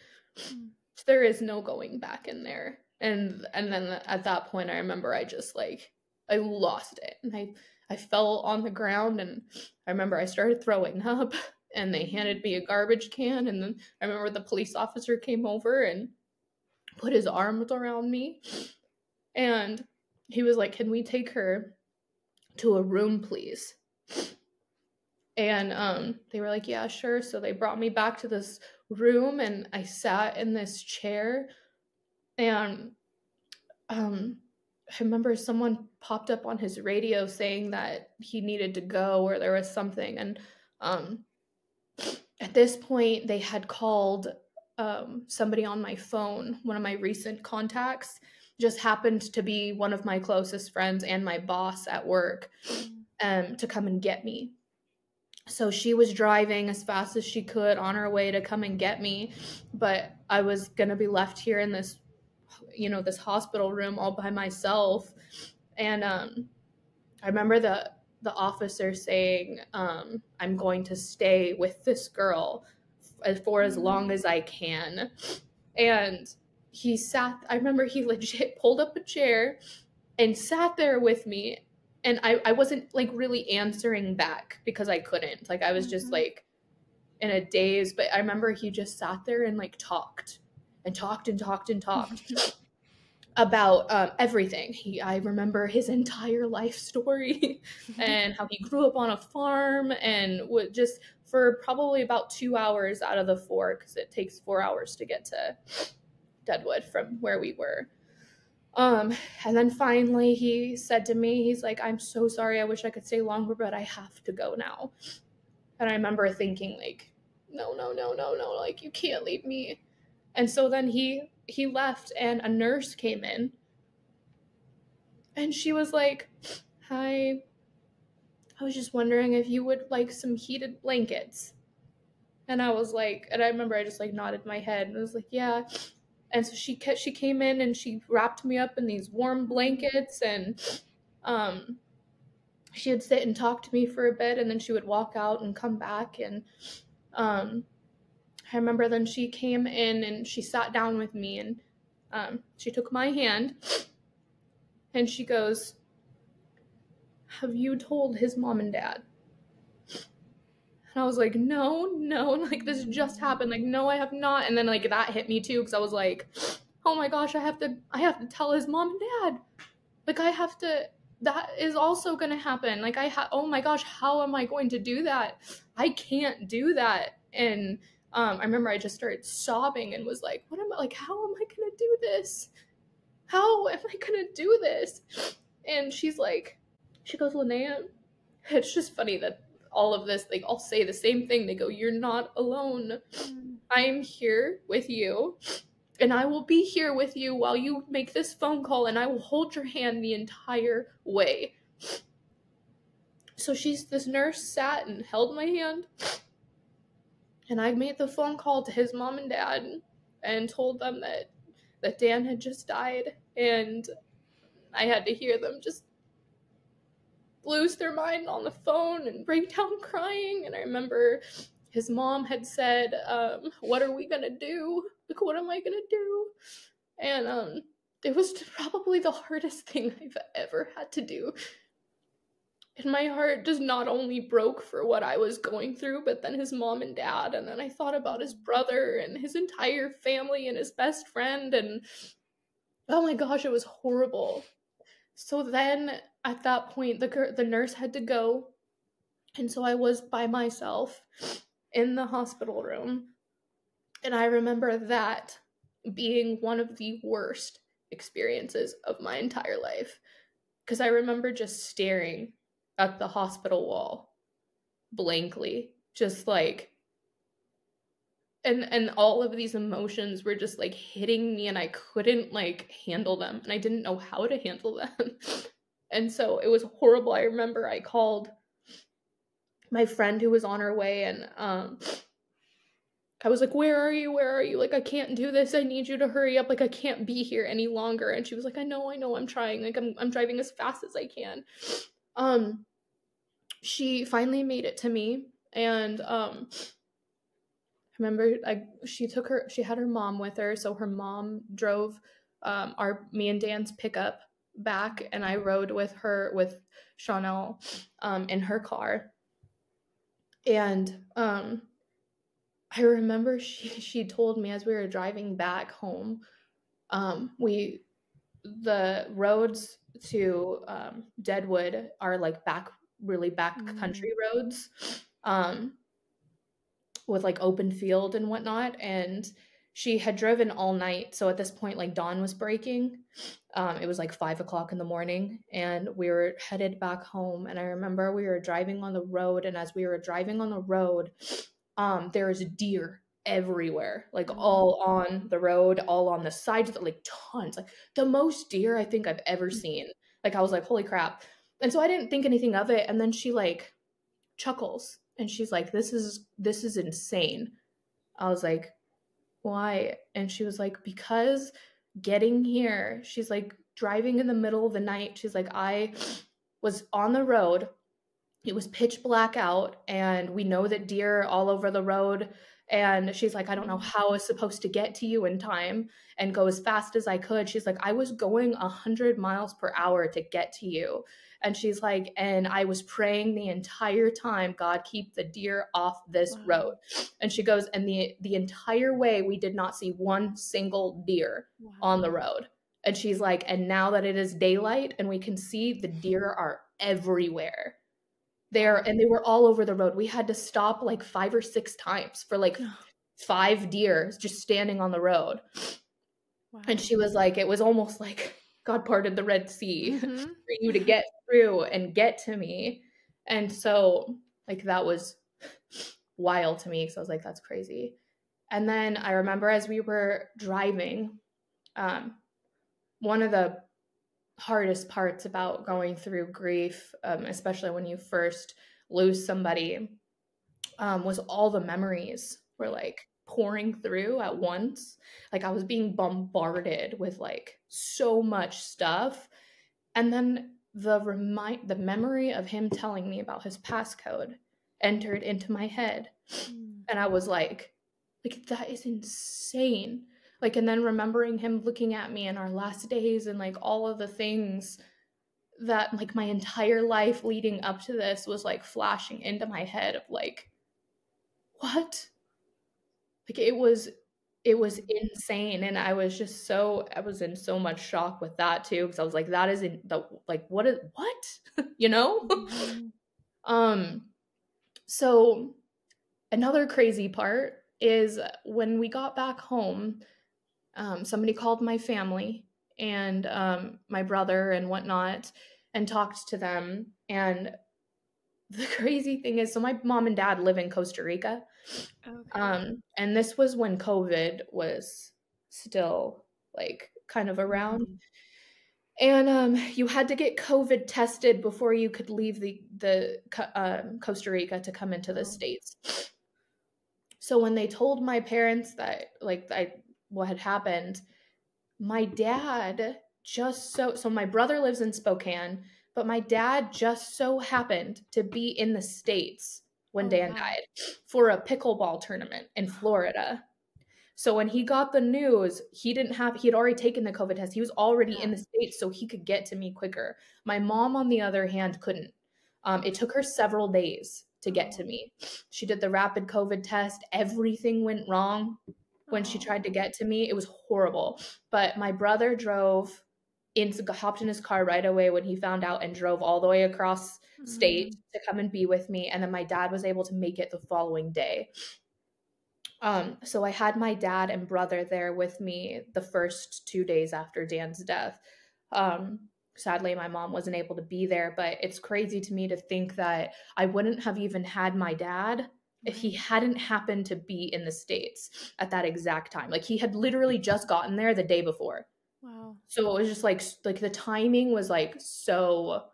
There is no going back in there." And then at that point, I remember I just like, I lost it. And I fell on the ground, and I remember I started throwing up, and they handed me a garbage can. And then I remember the police officer came over and put his arms around me. And he was like, "Can we take her to a room, please?" And they were like, "Yeah, sure." So they brought me back to this room, and I sat in this chair. And I remember someone popped up on his radio saying that he needed to go, or there was something. And at this point, they had called somebody on my phone. One of my recent contacts just happened to be one of my closest friends and my boss at work, to come and get me. So she was driving as fast as she could on her way to come and get me, but I was going to be left here in this, this hospital room all by myself. And I remember the officer saying, I'm going to stay with this girl for as long as I can. And I remember he legit pulled up a chair and sat there with me. And I wasn't like really answering back because I couldn't. Like I was just like in a daze. But I remember he just sat there and like talked and talked and talked and talked about everything. I remember his entire life story and how he grew up on a farm and would just for probably about 2 hours out of the 4, because it takes 4 hours to get to Deadwood from where we were. And then finally he said to me, he's like, I'm so sorry, I wish I could stay longer, but I have to go now. And I remember thinking like, no, like you can't leave me. And so then he left and a nurse came in and she was like, hi, I was just wondering if you would like some heated blankets. And I was like, and I remember I just like nodded my head and I was like, yeah. And so she came in and she wrapped me up in these warm blankets, and she would sit and talk to me for a bit, and then she would walk out and come back. And I remember then she came in and she sat down with me, and she took my hand and she goes, have you told his mom and dad? And I was like, no, like this just happened. Like, no, I have not. And then like that hit me too, because I was like, oh my gosh, I have to tell his mom and dad. Like that is also gonna happen. Like oh my gosh, how am I going to do that? I can't do that. And I remember I just started sobbing and was like, how am I gonna do this? How am I gonna do this? And she goes, Lanaea, it's just funny that all of this, like, I'll say the same thing. They go, you're not alone. I am here with you, and I will be here with you while you make this phone call, and I will hold your hand the entire way. So this nurse sat and held my hand, and I made the phone call to his mom and dad and told them that Dan had just died, and I had to hear them just lose their mind on the phone and break down crying. And I remember his mom had said, what are we gonna do? Like, what am I gonna do? And it was probably the hardest thing I've ever had to do. And my heart just not only broke for what I was going through, but then his mom and dad. And then I thought about his brother and his entire family and his best friend. And oh my gosh, it was horrible. So then at that point, the nurse had to go. And so I was by myself in the hospital room. And I remember that being one of the worst experiences of my entire life. Because I remember just staring at the hospital wall blankly, just like, and all of these emotions were just like hitting me, and I couldn't like handle them, and I didn't know how to handle them. And so it was horrible. I remember I called my friend who was on her way, and I was like, where are you? Like, I can't do this. I need you to hurry up. Like, I can't be here any longer. And she was like, I know, I'm trying. Like, I'm driving as fast as I can. She finally made it to me, and I remember she had her mom with her, so her mom drove me and Dan's pickup back, and I rode with Chanel in her car. And I remember she told me as we were driving back home, the roads to Deadwood are like really back country roads, with like open field and whatnot. And she had driven all night. So at this point, like dawn was breaking. It was like 5 o'clock in the morning, and we were headed back home. And I remember we were driving on the road, and as we were driving on the road, there was deer everywhere, like all on the road, all on the sides, like tons, like the most deer I think I've ever seen. Like I was like, holy crap. And so I didn't think anything of it. And then she like chuckles And she's like, this is insane. I was like, why? And she was like, because getting here, she's like, driving in the middle of the night, she's like, I was on the road, it was pitch black out, and we know that deer are all over the road. And she's like, I don't know how I was supposed to get to you in time and go as fast as I could. She's like, I was going 100 miles per hour to get to you. And she's like, and I was praying the entire time, God, keep the deer off this road. And she goes, and the entire way we did not see one single deer on the road. And she's like, and now that it is daylight and we can see, the deer are everywhere. They were all over the road. We had to stop like 5 or 6 times for like 5 deer just standing on the road. Wow. And she was like, it was almost like God parted the Red Sea for you to get through and get to me. And so like that was wild to me. So I was like, that's crazy. And then I remember as we were driving, one of the hardest parts about going through grief, especially when you first lose somebody, was all the memories were like pouring through at once. Like I was being bombarded with like so much stuff. And then the memory of him telling me about his passcode entered into my head. And I was like, that is insane. Like, and then remembering him looking at me in our last days and like all of the things that like my entire life leading up to this was like flashing into my head of like, what? Like it was insane. And I was in so much shock with that too. Cause I was like, that isn't the, like, what? You know? So another crazy part is when we got back home, somebody called my family and my brother and whatnot and talked to them. And the crazy thing is, so my mom and dad live in Costa Rica. Okay. And this was when COVID was still like kind of around. And you had to get COVID tested before you could leave the Costa Rica to come into the States. So when they told my parents that what had happened, my dad so my brother lives in Spokane, but my dad just so happened to be in the States when Dan died for a pickleball tournament in Florida. So when he got the news, he had already taken the COVID test. He was already in the States, so he could get to me quicker. My mom, on the other hand, couldn't. It took her several days to get to me. She did the rapid COVID test. Everything went wrong when she tried to get to me. It was horrible. But my brother hopped in his car right away when he found out and drove all the way across state to come and be with me. And then my dad was able to make it the following day. So I had my dad and brother there with me the first 2 days after Dan's death. Sadly, my mom wasn't able to be there, but it's crazy to me to think that I wouldn't have even had my dad if he hadn't happened to be in the States at that exact time. Like he had literally just gotten there the day before. Wow. So it was just like the timing was like so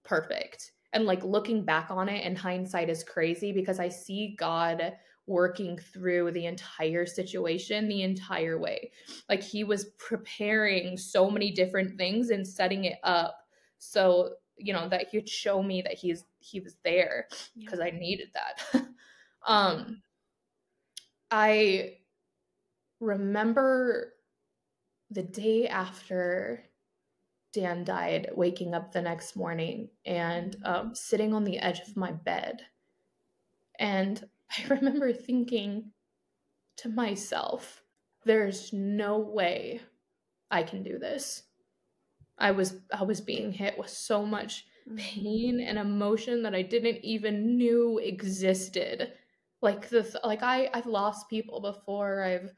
perfect. And like looking back on it in hindsight is crazy because I see God working through the entire situation the entire way. Like he was preparing so many different things and setting it up so, that he'd show me that he was there because I needed that. I remember the day after Dan died, waking up the next morning and sitting on the edge of my bed. And I remember thinking to myself, there's no way I can do this. I was being hit with so much pain and emotion that I didn't even knew existed. Like I've lost people before. I've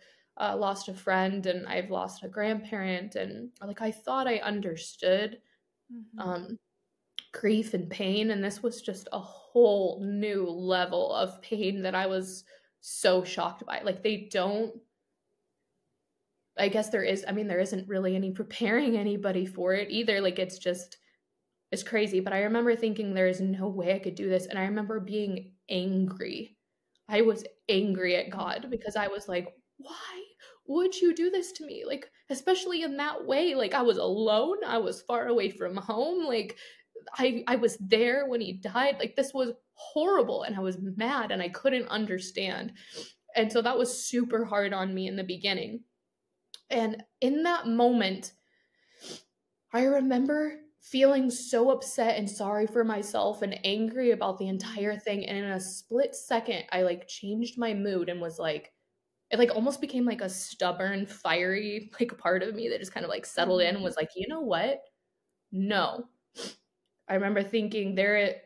lost a friend and I've lost a grandparent, and like I thought I understood grief and pain, and this was just a whole new level of pain that I was so shocked by. Like I guess there isn't really any preparing anybody for it either. Like it's just It's crazy, but I remember thinking there is no way I could do this, and I remember being angry. I was angry at God because I was like, "Why would you do this to me?" Like, especially in that way, like, I was alone, I was far away from home, like, I was there when he died, like, this was horrible, and I was mad, and I couldn't understand, and so that was super hard on me in the beginning, and in that moment, I remember feeling so upset and sorry for myself and angry about the entire thing, and in a split second, I, like, changed my mood and was like it, like, almost became, like, a stubborn, fiery, like, part of me that just kind of, like, settled in and was like, "You know what? No." I remember thinking,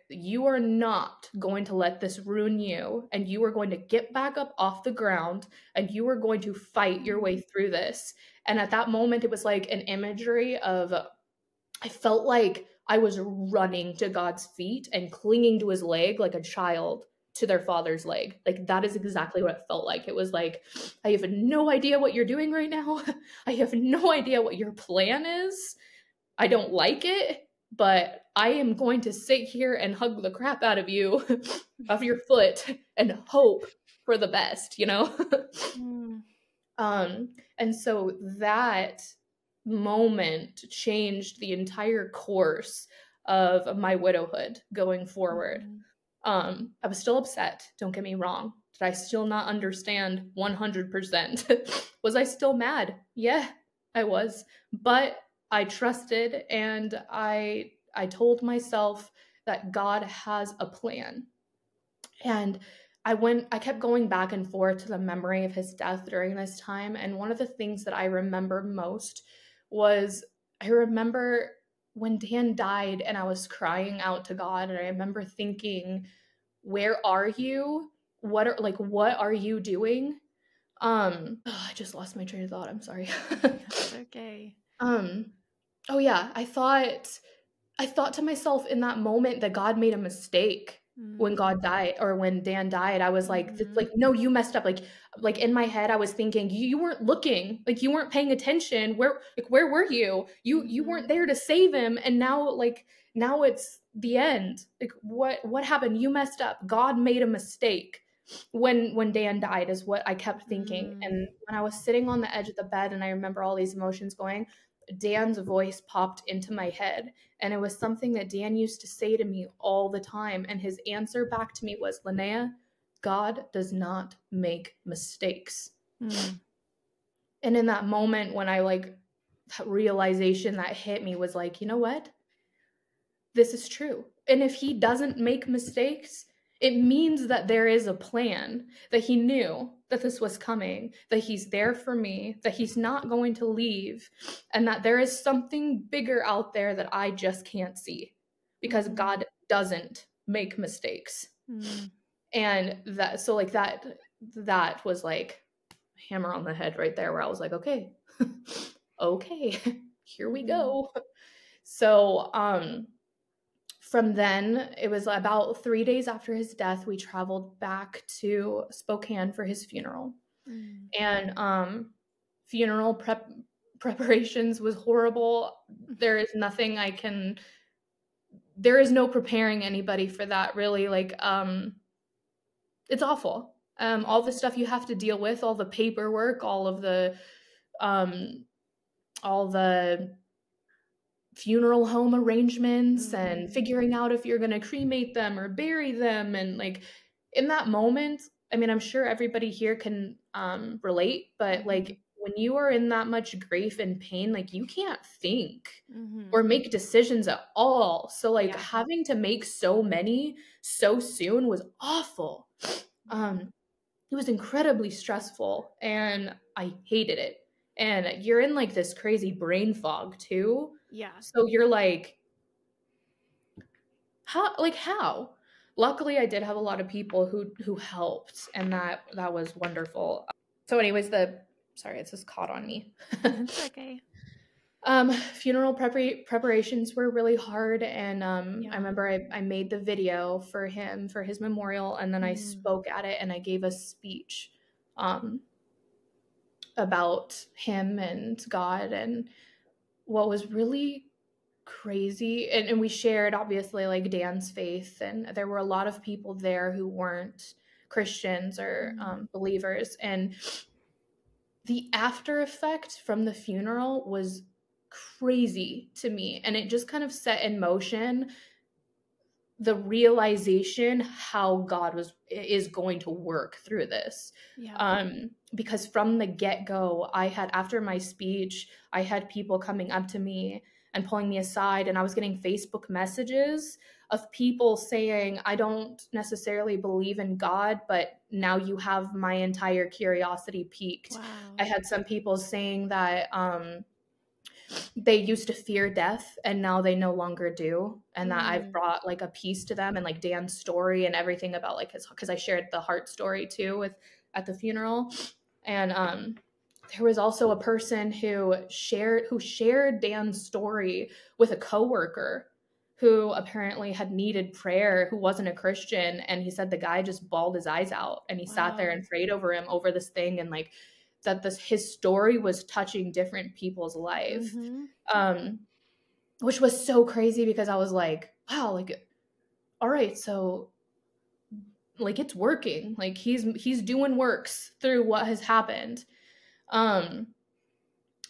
you are not going to let this ruin you, and you are going to get back up off the ground, and you are going to fight your way through this." And at that moment, it was like an imagery of I felt like I was running to God's feet and clinging to his leg like a child to their father's leg. Like, that is exactly what it felt like. It was like, I have no idea what you're doing right now. I have no idea what your plan is. I don't like it, but I am going to sit here and hug the crap out of you, of your foot, and hope for the best, you know? And so that moment changed the entire course of my widowhood going forward. I was still upset, don't get me wrong. Did I still not understand 100%? Was I still mad? Yeah, I was. But I trusted, and I told myself that God has a plan. And I kept going back and forth to the memory of his death during this time, and one of the things that I remember most was I remember when Dan died and I was crying out to God, and I remember thinking, "Where are you? What are you doing?" I just lost my train of thought. I'm sorry. That's okay. Oh yeah, I thought to myself in that moment that God made a mistake when God died, or when Dan died. I was like, no, you messed up. Like in my head, I was thinking, you weren't looking, like you weren't paying attention. Where were you? You weren't there to save him, and now it's the end. Like, what happened? You messed up. God made a mistake when Dan died, is what I kept thinking. And when I was sitting on the edge of the bed and I remember all these emotions going, Dan's voice popped into my head, and it was something that Dan used to say to me all the time, and his answer back to me was, "Lanaea, God does not make mistakes." And in that moment when that realization that hit me was like, you know what? This is true. And if he doesn't make mistakes, it means that there is a plan, that he knew that this was coming, that he's there for me, that he's not going to leave, and that there is something bigger out there that I just can't see, because God doesn't make mistakes. And that was like hammer on the head right there, where I was like, okay, okay, here we go. So, from then, it was about 3 days after his death, we traveled back to Spokane for his funeral. And funeral preparations was horrible. There is nothing there is no preparing anybody for that, really. It's awful. All the stuff you have to deal with, all the paperwork, all the funeral home arrangements, and figuring out if you're going to cremate them or bury them. And in that moment, I mean, I'm sure everybody here can relate, but when you are in that much grief and pain, you can't think or make decisions at all. So having to make so many so soon was awful. It was incredibly stressful, and I hated it. And you're in this crazy brain fog too. Yeah. So you're like, how? Luckily, I did have a lot of people who helped, and that was wonderful. So anyways, sorry, it's just caught on me. It's okay. Funeral preparations were really hard, and I remember I made the video for him for his memorial, and then I spoke at it, and I gave a speech about him and God. And what was really crazy. And we shared, obviously, like Dan's faith, and there were a lot of people there who weren't Christians or believers. And the after effect from the funeral was crazy to me. And it just kind of set in motion the realization how God is going to work through this. Yeah. Because from the get-go, after my speech, I had people coming up to me and pulling me aside, and I was getting Facebook messages of people saying, I don't necessarily believe in God, but now you have my entire curiosity piqued. Wow. I had some people saying that they used to fear death and now they no longer do, and that I've brought like a piece to them, and like Dan's story and everything about like his, because I shared the heart story too at the funeral. And there was also a person who shared Dan's story with a coworker who apparently had needed prayer, who wasn't a Christian, and he said the guy just bawled his eyes out, and he sat there and prayed over him over this thing, and like that his story was touching different people's life. Which was so crazy, because I was like, wow, like, all right, so like it's working, like he's doing works through what has happened.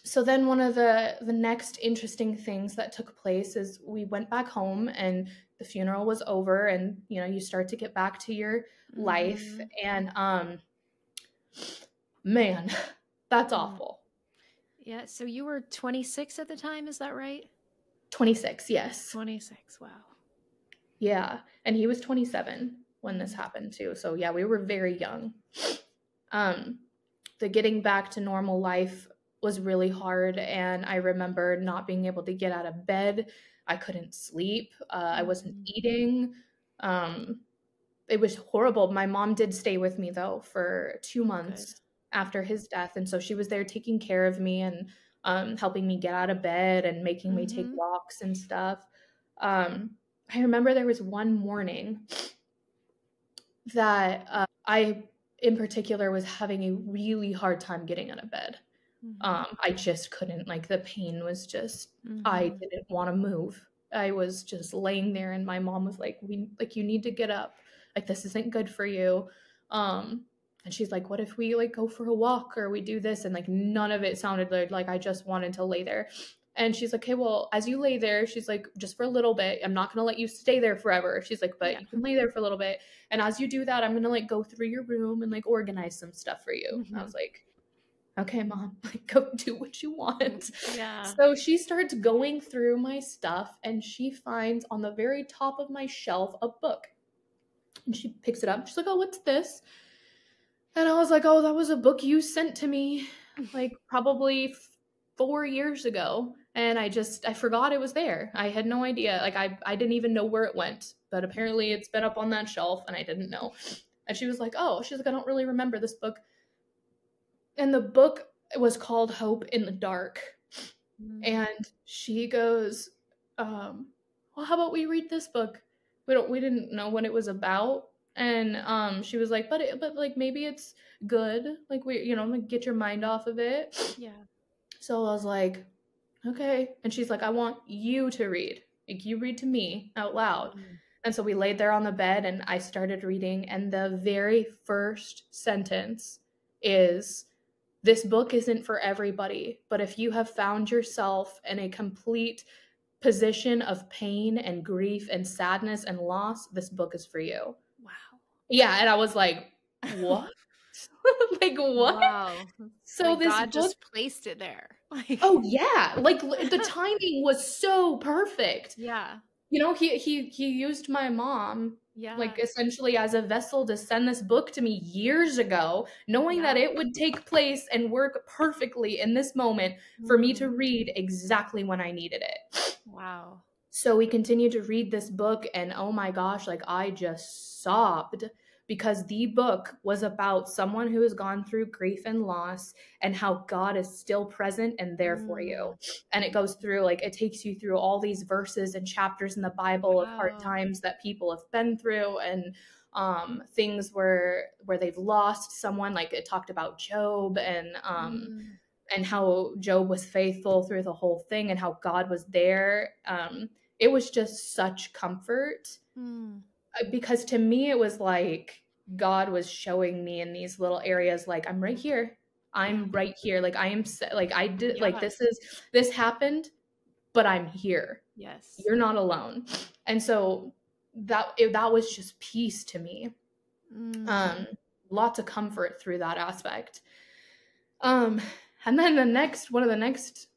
So then one of the next interesting things that took place is we went back home, and the funeral was over, and you start to get back to your life. And man, that's awful. Yeah. So you were 26 at the time, is that right? 26, yes. 26, wow. Yeah, and he was 27 when this happened too. So yeah, we were very young. The getting back to normal life was really hard, and I remember not being able to get out of bed. I couldn't sleep. I wasn't eating. It was horrible. My mom did stay with me though for 2 months after his death, and so she was there taking care of me and helping me get out of bed and making me take walks and stuff. I remember there was one morning that I, in particular, was having a really hard time getting out of bed. I just couldn't, like, the pain was just, I didn't want to move. I was just laying there, and my mom was like, you need to get up. Like, this isn't good for you. And she's like, what if we like go for a walk, or we do this? And like, none of it sounded like I just wanted to lay there. And she's like, okay, well, as you lay there, she's like, just for a little bit, I'm not going to let you stay there forever. She's like, but you can lay there for a little bit. And as you do that, I'm going to like go through your room and like organize some stuff for you. I was like, okay, Mom, like go do what you want. Yeah. So she starts going through my stuff, and she finds on the very top of my shelf a book. And she picks it up. She's like, oh, what's this? And I was like, oh, that was a book you sent to me like probably 4 years ago. And I forgot it was there. I had no idea. Like I didn't even know where it went, but apparently it's been up on that shelf and I didn't know. And she was like, oh, she's like, I don't really remember this book. And the book was called Hope in the Dark. And she goes, well, how about we read this book? We didn't know what it was about. And she was like, but like maybe it's good. Like like get your mind off of it. Yeah. So I was like, okay. And she's like, I want you to read. Like you read to me out loud. And so we laid there on the bed and I started reading. And the very first sentence is, this book isn't for everybody, but if you have found yourself in a complete position of pain and grief and sadness and loss, this book is for you. Wow. Yeah, and I was like, what? Like, what? Wow. So like this God book just placed it there. Like, oh yeah, like the timing was so perfect. yeah. He used my mom like Yeah. essentially as a vessel to send this book to me years ago, knowing that it would take place and work perfectly in this moment for me to read exactly when I needed it. Wow. So we continued to read this book, and oh my gosh, like I just sobbed, because the book was about someone who has gone through grief and loss and how God is still present and there for you. And it goes through, like, it takes you through all these verses and chapters in the Bible of hard times that people have been through, and things where they've lost someone. Like it talked about Job, and and how Job was faithful through the whole thing and how God was there. It was just such comfort because to me, it was like God was showing me in these little areas, like, I'm right here. I'm right here. Like, I am, like, I did, like, this happened, but I'm here. Yes. You're not alone. And so that was just peace to me. Lots of comfort through that aspect. And then one of the next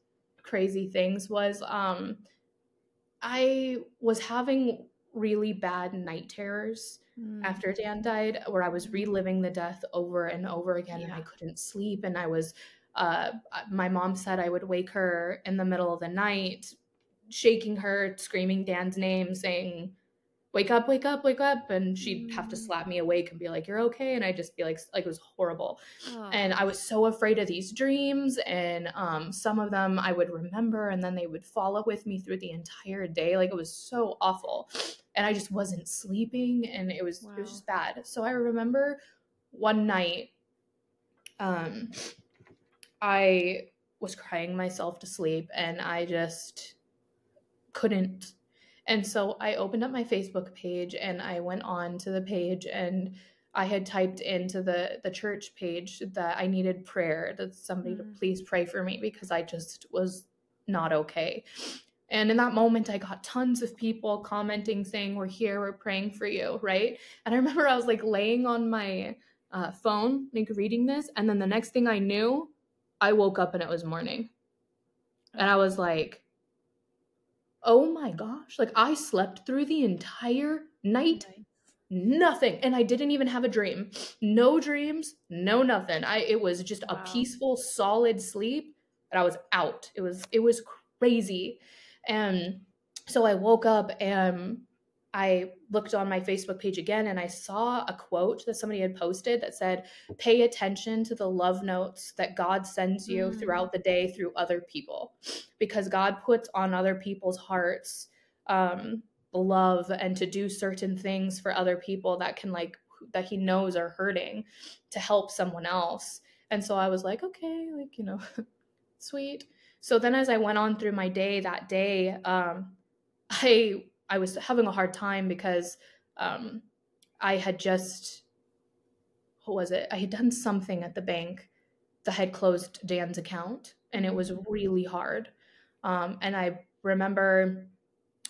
crazy things was, I was having really bad night terrors after Dan died, where I was reliving the death over and over again, and I couldn't sleep. And I was, my mom said I would wake her in the middle of the night, shaking her, screaming Dan's name, saying, wake up, wake up, wake up. And she'd have to slap me awake and be like, you're okay. And I'd just be like it was horrible. And I was so afraid of these dreams. And some of them I would remember, and then they would follow with me through the entire day. Like, it was so awful. And I just wasn't sleeping, and it was just bad. So I remember one night, I was crying myself to sleep, and I just couldn't. And so I opened up my Facebook page, and I went on to the page, and I had typed into the church page that I needed prayer, that somebody to please pray for me because I just was not okay. And in that moment, I got tons of people commenting saying, we're here, we're praying for you, right? And I remember I was like laying on my phone, like reading this, and then the next thing I knew, I woke up and it was morning. And I was like, oh my gosh, like, I slept through the entire night. Nothing. And I didn't even have a dream. No dreams, no nothing. It was just a peaceful, solid sleep, and I was out. It was crazy. And so I woke up, and I looked on my Facebook page again, and I saw a quote that somebody had posted that said, pay attention to the love notes that God sends you throughout the day through other people, because God puts on other people's hearts love and to do certain things for other people that can, like, that he knows are hurting, to help someone else. And so I was like, okay, like, sweet. So then as I went on through my day that day, I was having a hard time because I had just, what was it? I had done something at the bank that had closed Dan's account, and it was really hard. And I remember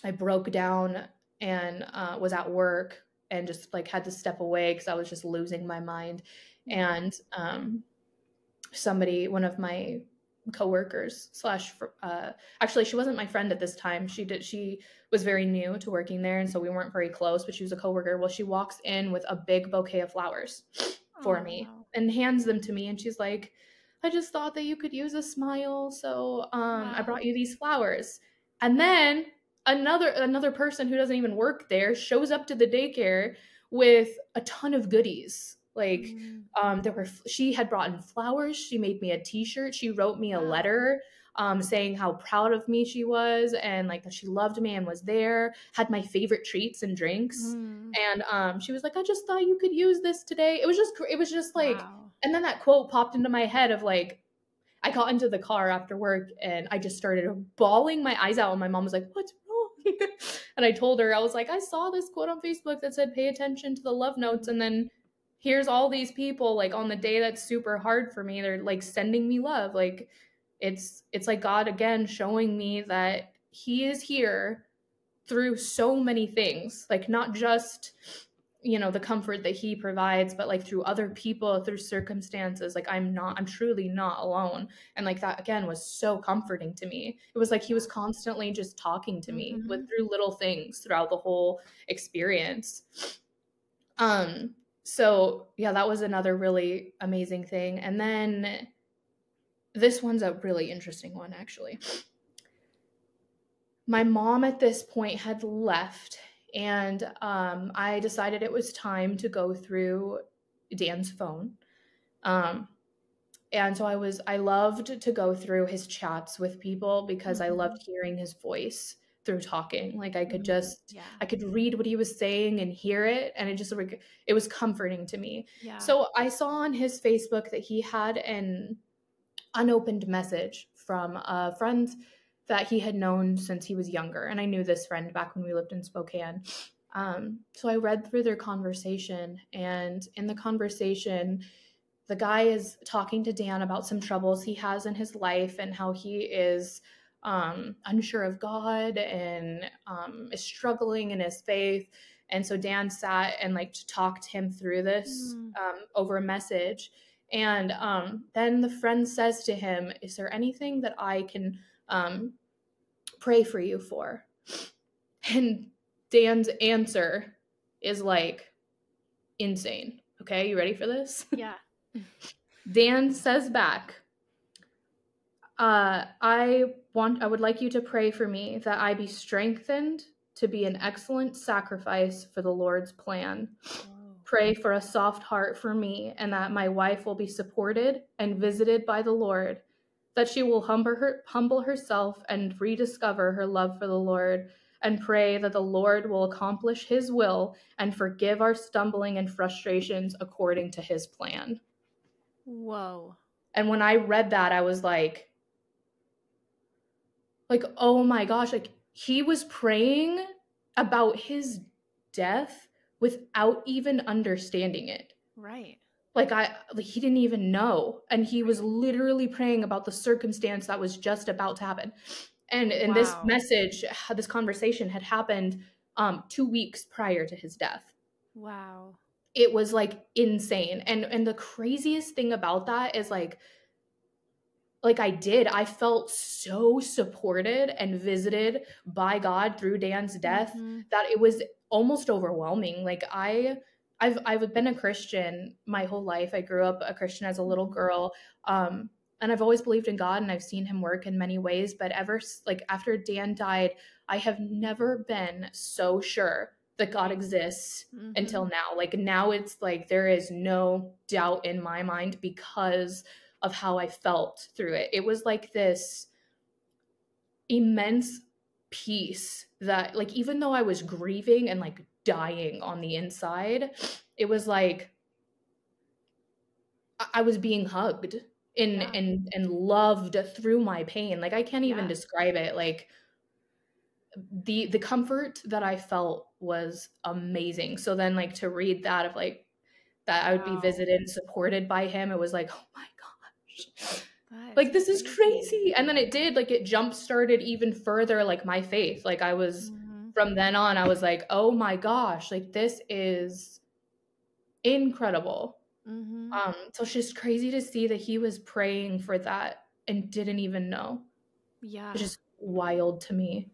I broke down and was at work and just like had to step away because I was just losing my mind. And one of my coworkers actually, she wasn't my friend at this time. She was very new to working there, and so we weren't very close, but she was a coworker. Well, she walks in with a big bouquet of flowers for me and hands them to me, and she's like, I just thought that you could use a smile, so I brought you these flowers. And then another person who doesn't even work there shows up to the daycare with a ton of goodies. Like, she had brought in flowers. She made me a t-shirt. She wrote me a letter saying how proud of me she was, and like that she loved me and was there, had my favorite treats and drinks. And she was like, I just thought you could use this today. It was just like, and then that quote popped into my head of like, I got into the car after work and I just started bawling my eyes out, and my mom was like, what's wrong? And I told her, I was like, I saw this quote on Facebook that said, pay attention to the love notes, and then here's all these people, like, on the day that's super hard for me, they're like sending me love. Like, it's like God again showing me that he is here through so many things, like not just, the comfort that he provides, but like through other people, through circumstances. Like, I'm truly not alone. And like that again was so comforting to me. It was like he was constantly just talking to me through little things throughout the whole experience. So yeah, that was another really amazing thing. And then this one's a really interesting one, actually. My mom at this point had left, and I decided it was time to go through Dan's phone. And so I loved to go through his chats with people because I loved hearing his voice through talking. Like, I could I could read what he was saying and hear it, and it was comforting to me. So I saw on his Facebook that he had an unopened message from a friend that he had known since he was younger. And I knew this friend back when we lived in Spokane. So I read through their conversation, and in the conversation, the guy is talking to Dan about some troubles he has in his life and how he is unsure of God and is struggling in his faith. And so Dan sat and like talked him through this over a message. And then the friend says to him, "Is there anything that I can pray for you for?" And Dan's answer is like insane. Okay, you ready for this? Yeah. Dan says back, I would like you to pray for me that I be strengthened to be an excellent sacrifice for the Lord's plan. Pray for a soft heart for me, and that my wife will be supported and visited by the Lord, that she will humble herself and rediscover her love for the Lord, and pray that the Lord will accomplish his will and forgive our stumbling and frustrations according to his plan. Whoa. And when I read that, I was like, oh my gosh, like he was praying about his death without even understanding it. Right. Like he didn't even know. And he was literally praying about the circumstance that was just about to happen. And this message, this conversation had happened 2 weeks prior to his death. Wow. It was like insane. And the craziest thing about that is like I felt so supported and visited by God through Dan's death that it was almost overwhelming. Like I've been a Christian my whole life. I grew up a Christian as a little girl. And I've always believed in God, and I've seen him work in many ways. But after Dan died, I have never been so sure that God exists until now. Like now it's like there is no doubt in my mind because of how I felt through it. It was like this immense peace that like even though I was grieving and like dying on the inside, it was like I was being hugged and loved through my pain. Like I can't even describe it. Like the comfort that I felt was amazing. So then like to read that of like that I would be visited and supported by him, it was like, oh my gosh. Like this is crazy. And then it jump started even further like my faith. Like I was from then on, I was like, oh my gosh, like this is incredible. So it's just crazy to see that he was praying for that and didn't even know. Yeah. It's just wild to me.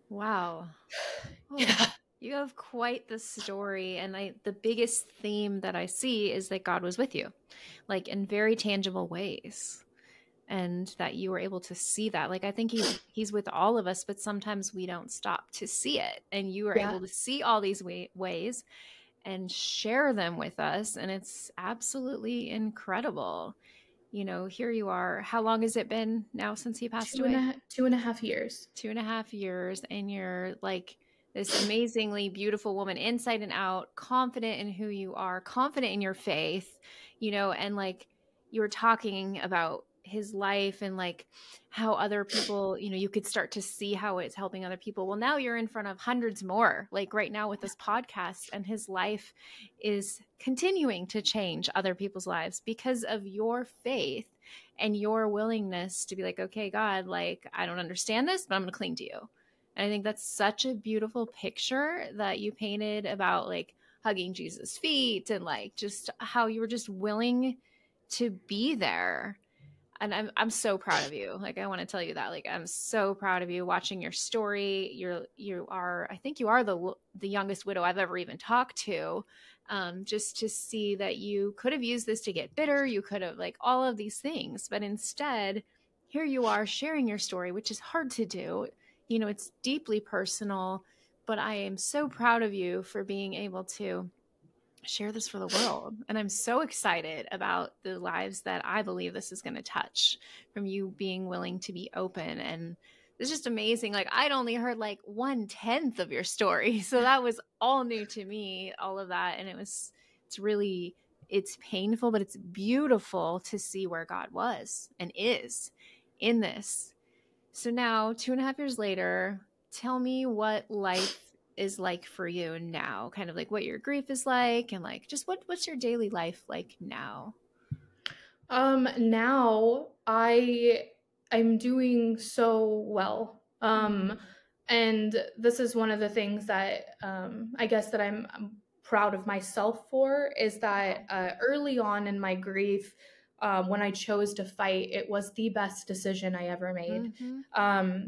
Wow. Oh, yeah. You have quite the story. And the biggest theme that I see is that God was with you, like in very tangible ways. And that you were able to see that. Like, I think he's with all of us, but sometimes we don't stop to see it. And you were able to see all these ways and share them with us. And it's absolutely incredible. You know, here you are. How long has it been now since he passed away? 2.5 years. 2.5 years. And you're like this amazingly beautiful woman, inside and out, confident in who you are, confident in your faith, you know, and like you were talking about his life and like how other people, you know, you could start to see how it's helping other people. Well, now you're in front of hundreds more, like right now with this podcast, and his life is continuing to change other people's lives because of your faith and your willingness to be like, okay, God, like, I don't understand this, but I'm going to cling to you. And I think that's such a beautiful picture that you painted about like hugging Jesus' feet and like just how you were just willing to be there. And I'm so proud of you. Like, I want to tell you that, like, I'm so proud of you watching your story. You are, I think you are the youngest widow I've ever even talked to. Just to see that you could have used this to get bitter. You could have like all of these things, but instead here you are sharing your story, which is hard to do. You know, it's deeply personal, but I am so proud of you for being able to share this for the world. And I'm so excited about the lives that I believe this is going to touch, from you being willing to be open. And it's just amazing. Like, I'd only heard like 1/10 of your story. So that was all new to me, all of that. And it's really it's painful, but it's beautiful to see where God was and is in this. So now, 2.5 years later, tell me what life is like for you now, kind of like what your grief is like, and like just what's your daily life like now? Now I'm doing so well. And this is one of the things that I guess that I'm proud of myself for is that early on in my grief, when I chose to fight, it was the best decision I ever made. Mm-hmm.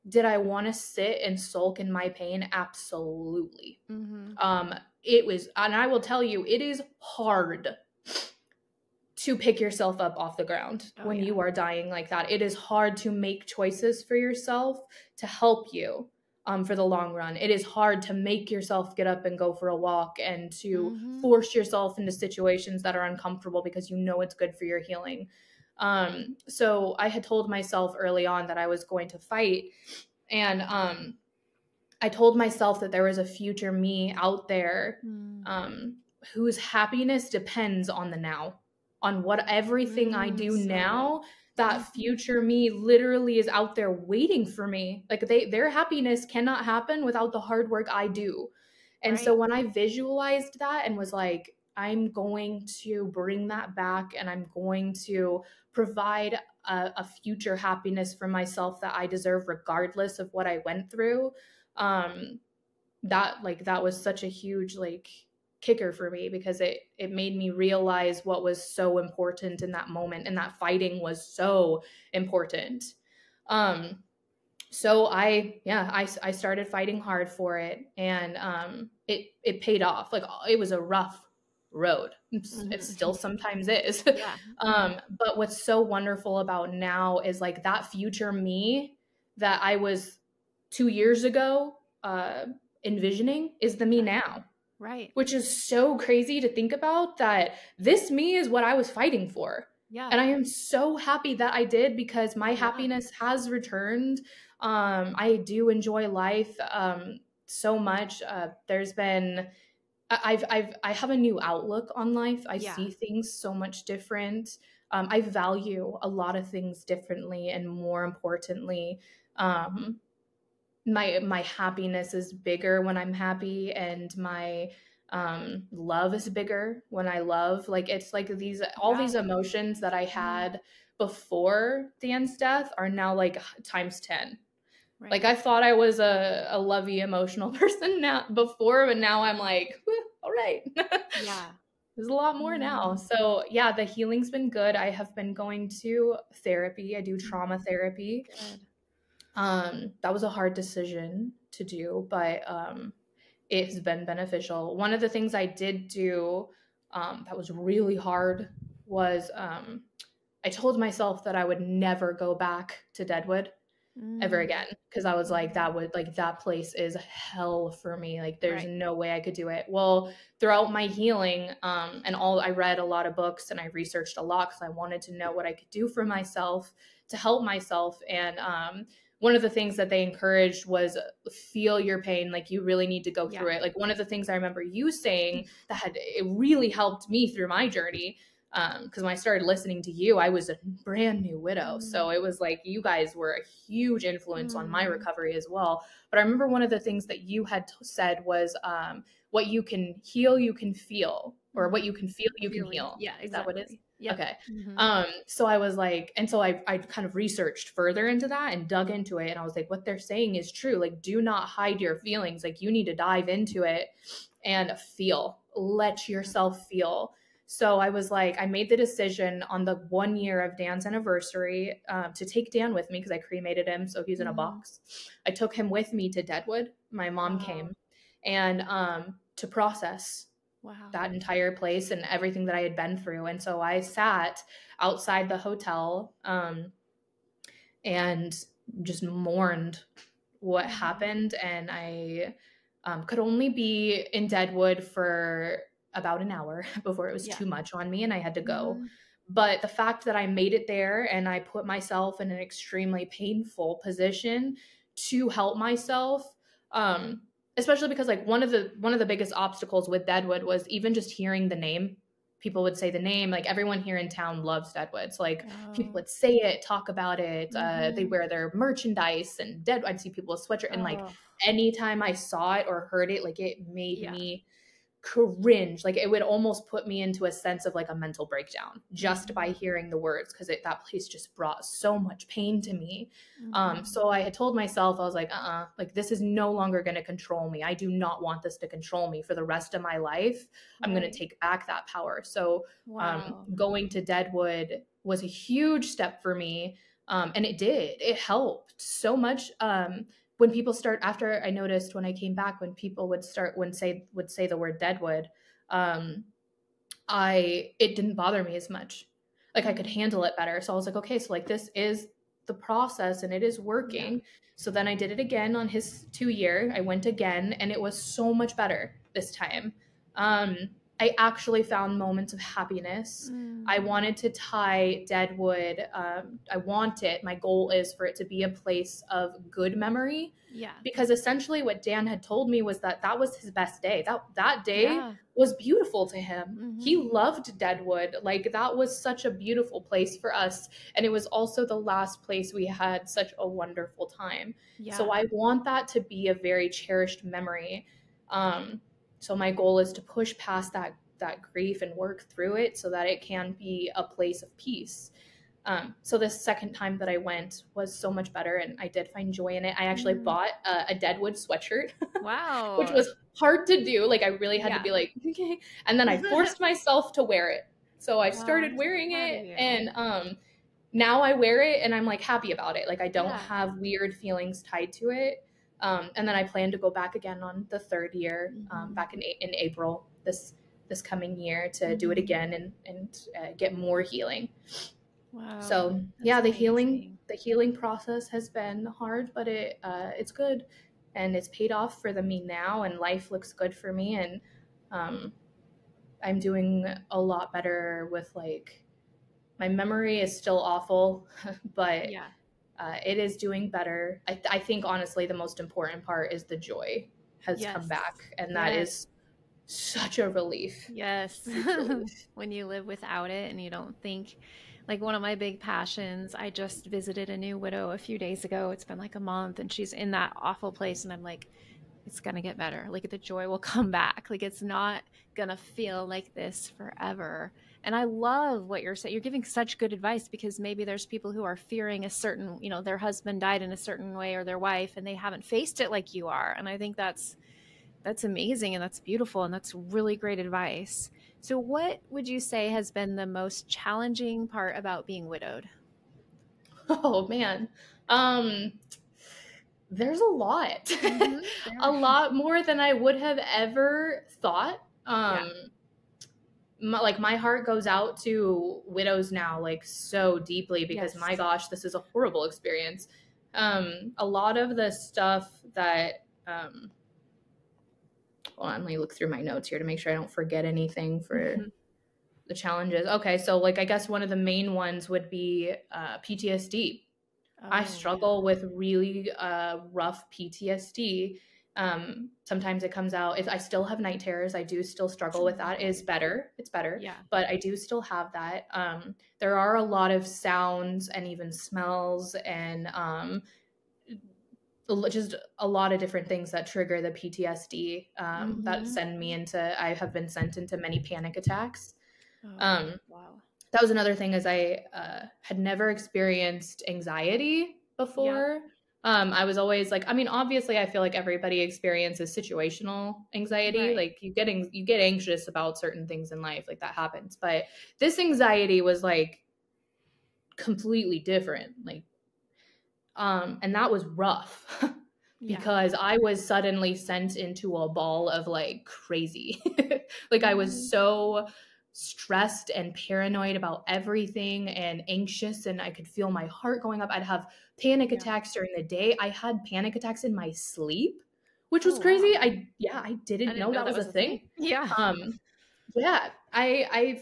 Did I want to sit and sulk in my pain? Absolutely. Mm-hmm. It was, and I will tell you, it is hard to pick yourself up off the ground when you are dying like that. It is hard to make choices for yourself to help you for the long run. It is hard to make yourself get up and go for a walk and to force yourself into situations that are uncomfortable because you know it's good for your healing. So I had told myself early on that I was going to fight, and I told myself that there was a future me out there whose happiness depends on the now, on what everything I do So now. good. That future me literally is out there waiting for me. Like their happiness cannot happen without the hard work I do. And so when I visualized that and was like, I'm going to bring that back and I'm going to provide a future happiness for myself that I deserve regardless of what I went through, that was such a huge kicker for me, because it made me realize what was so important in that moment, and that fighting was so important. So I started fighting hard for it, and it paid off. Like, it was a rough road. It still sometimes is. But what's so wonderful about now is like that future me that I was 2 years ago envisioning is the me now. Right. Which is so crazy to think about, that this me is what I was fighting for. Yeah. And I am so happy that I did, because my happiness has returned. I do enjoy life so much. There's been, I have a new outlook on life. I see things so much different. I value a lot of things differently, and more importantly, my happiness is bigger when I'm happy, and my love is bigger when I love. Like, it's like all these emotions that I had before Dan's death are now like times 10. Right. Like, I thought I was a lovey, emotional person now before, but now I'm like, all right. There's a lot more now. So yeah, the healing's been good. I have been going to therapy. I do trauma therapy. Good. That was a hard decision to do, but it has been beneficial. One of the things I did do that was really hard was I told myself that I would never go back to Deadwood ever again, because I was like, that place is hell for me. Like, there's no way I could do it. Well, throughout my healing, I read a lot of books, and I researched a lot because I wanted to know what I could do for myself to help myself. And one of the things that they encouraged was feel your pain. Like, you really need to go through it. Like, one of the things I remember you saying it really helped me through my journey. Because when I started listening to you, I was a brand new widow. So it was like, you guys were a huge influence on my recovery as well. But I remember one of the things that you had said was, what you can heal, you can feel, or what you can feel, you can heal. Yeah, exactly. Is that what it is? Yep. Okay. So I was like, and so I kind of researched further into that and dug into it. And I was like, what they're saying is true. Like, do not hide your feelings. Like, you need to dive into it and let yourself feel. So I was like, I made the decision on the 1 year of Dan's anniversary to take Dan with me, because I cremated him. So he's in a box. I took him with me to Deadwood. My mom came, and to process that entire place and everything that I had been through. And so I sat outside the hotel and just mourned what happened. And I could only be in Deadwood for about an hour before it was too much on me and I had to go. But the fact that I made it there and I put myself in an extremely painful position to help myself, especially because like one of the biggest obstacles with Deadwood was even just hearing the name. people would say the name, like everyone here in town loves Deadwood. So like people Oh. would say it, talk about it. They Mm-hmm. wear their merchandise and I'd see people with sweatshirt. And like Oh. anytime I saw it or heard it, like it made Yeah. me cringe. Like it would almost put me into a sense of like a mental breakdown just by Mm-hmm. hearing the words, because that place just brought so much pain to me. Mm-hmm. So I had told myself, I was like, like this is no longer going to control me. I do not want this to control me for the rest of my life. I'm going to Right. take back that power. So Wow. going to Deadwood was a huge step for me. And it helped so much. When people start, after I noticed when I came back, when people would say the word Deadwood, it didn't bother me as much. Like I could Mm-hmm. handle it better. So I was like, okay, so like this is the process and it is Yeah. working. So then I did it again on his 2 year. I went again and it was so much better this time. Um, I actually found moments of happiness. I Mm. wanted to tie Deadwood. My goal is for it to be a place of good memory, Yeah. because essentially what Dan had told me was that was his best day. That day Yeah. was beautiful to him. He Mm-hmm. loved Deadwood. Like that was such a beautiful place for us. And it was also the last place we had such a wonderful time. So Yeah. I want that to be a very cherished memory. So my goal is to push past that grief and work through it so that it can be a place of peace. So this second time that I went was so much better, and I did find joy in it. I actually Mm. bought a Deadwood sweatshirt, which Wow. was hard to do. Like I really had to Yeah. be like, okay. And then I forced myself to wear it. So I Wow, started I'm so wearing proud of it, you. and now I wear it and I'm like happy about it. Like I don't Yeah. have weird feelings tied to it. And then I plan to go back again on the 3rd year, Mm-hmm. back in April this coming year, to do it Mm-hmm. again and get more healing. Wow. So That's yeah, amazing. the healing process has been hard, but it's good, and it's paid off for the me now, and life looks good for me, and um, I'm doing a lot better with like my memory is still awful, but Yeah. it is doing better. I think honestly the most important part is the joy has come Yes. back, and that Yes. is such a relief. Yes. Huge relief. When you live without it and you don't think, like one of my big passions, I just visited a new widow a few days ago. It's been like a month and she's in that awful place. And I'm like, it's going to get better. Like the joy will come back. Like it's not going to feel like this forever. And I love what you're saying. You're giving such good advice because maybe there's people who are fearing a certain, their husband died in a certain way or their wife and they haven't faced it like you are. And I think that's amazing and that's beautiful and that's really great advice. So what would you say has been the most challenging part about being widowed? Oh man. Um there's a lot. Mm-hmm. A There. lot more than I would have ever thought. Yeah. My heart goes out to widows now, like so deeply, because my Yes. gosh, this is a horrible experience. A lot of the stuff that hold on, let me look through my notes here to make sure I don't forget anything for Mm-hmm. the challenges. Okay, so like I guess one of the main ones would be PTSD. I Oh yeah. struggle with really rough PTSD. Sometimes it comes out. If I still have night terrors, I do still struggle with that. It's better. It's better, Yeah. but I do still have that. There are a lot of sounds and even smells and just a lot of different things that trigger the PTSD, that Mm-hmm. send me into. I have been sent into many panic attacks. Oh Um, wow. that was another thing, is I had never experienced anxiety Yeah. before. I was always like, I mean, obviously I feel like everybody experiences situational anxiety. Right. Like you get anxious about certain things in life, like that happens. But this anxiety was like completely different. Like and that was rough. Yeah. Because I was suddenly sent into a ball of like crazy. Like I Mm-hmm. was so stressed and paranoid about everything and anxious, and I could feel my heart going up. I'd have panic Yeah. attacks during the day. I had panic attacks in my sleep, which was Oh crazy. wow. I I didn't didn't know know that that was a was a thing. thing. Yeah. Um yeah, I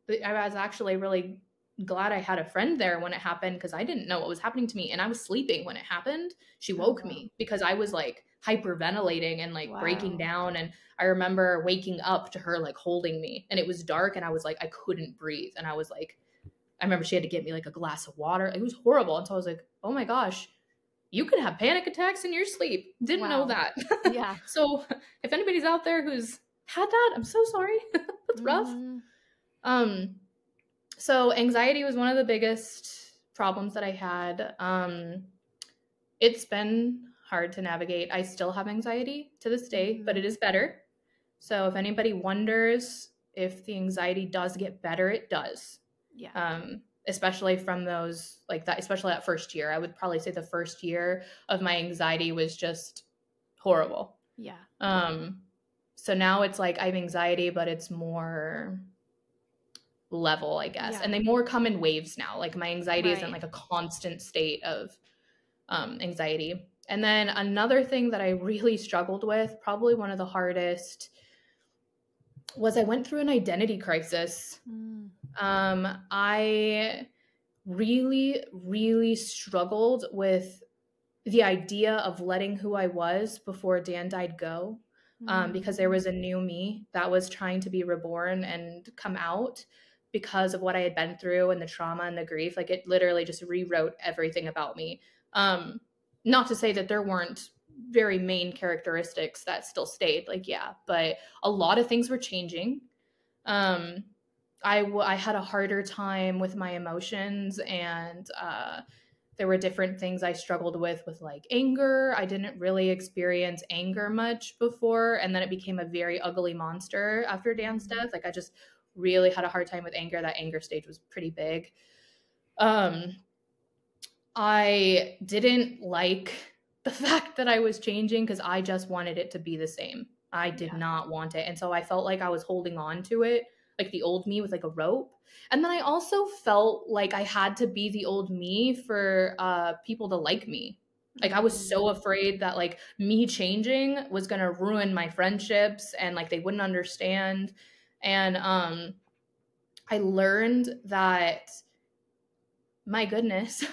was actually really glad I had a friend there when it happened, because I didn't know what was happening to me, and I was sleeping when it happened. She Oh woke wow. me because I was like hyperventilating and like breaking Wow. down. And I remember waking up to her like holding me, and it was dark, and I was like, I couldn't breathe. And I was like, I remember she had to get me like a glass of water. It was horrible. And so I was like, oh my gosh, you can have panic attacks in your sleep. Didn't know Wow. that. Yeah. So if anybody's out there who's had that, I'm so sorry. That's rough. Um, so anxiety was one of the biggest problems that I had. It's been hard to navigate. I still have anxiety to this day, but it is better. So if anybody wonders if the anxiety does get better, it does. Yeah. Especially from those like that, especially that first year. I would probably say the first year of my anxiety was just horrible. Yeah. So now it's like I have anxiety, but it's more level, I guess. Yeah. And they more come in waves now. Like my anxiety isn't Right. like a constant state of anxiety. And then another thing that I really struggled with, probably one of the hardest, was I went through an identity crisis. I really, really struggled with the idea of letting who I was before Dan died go, because there was a new me that was trying to be reborn and come out because of what I had been through and the trauma and the grief. Like it literally just rewrote everything about me. Not to say that there weren't very main characteristics that still stayed, like, yeah, but a lot of things were changing. I had a harder time with my emotions, and there were different things I struggled with like anger. I didn't really experience anger much before, and then it became a very ugly monster after Dan's death. Like I just really had a hard time with anger. That anger stage was pretty big. I didn't like the fact that I was changing because I just wanted it to be the same. I did not want it. And so I felt like I was holding on to it, like the old me with like a rope. And then I also felt like I had to be the old me for people to like me. Like I was so afraid that like me changing was going to ruin my friendships and like they wouldn't understand. And I learned that, my goodness,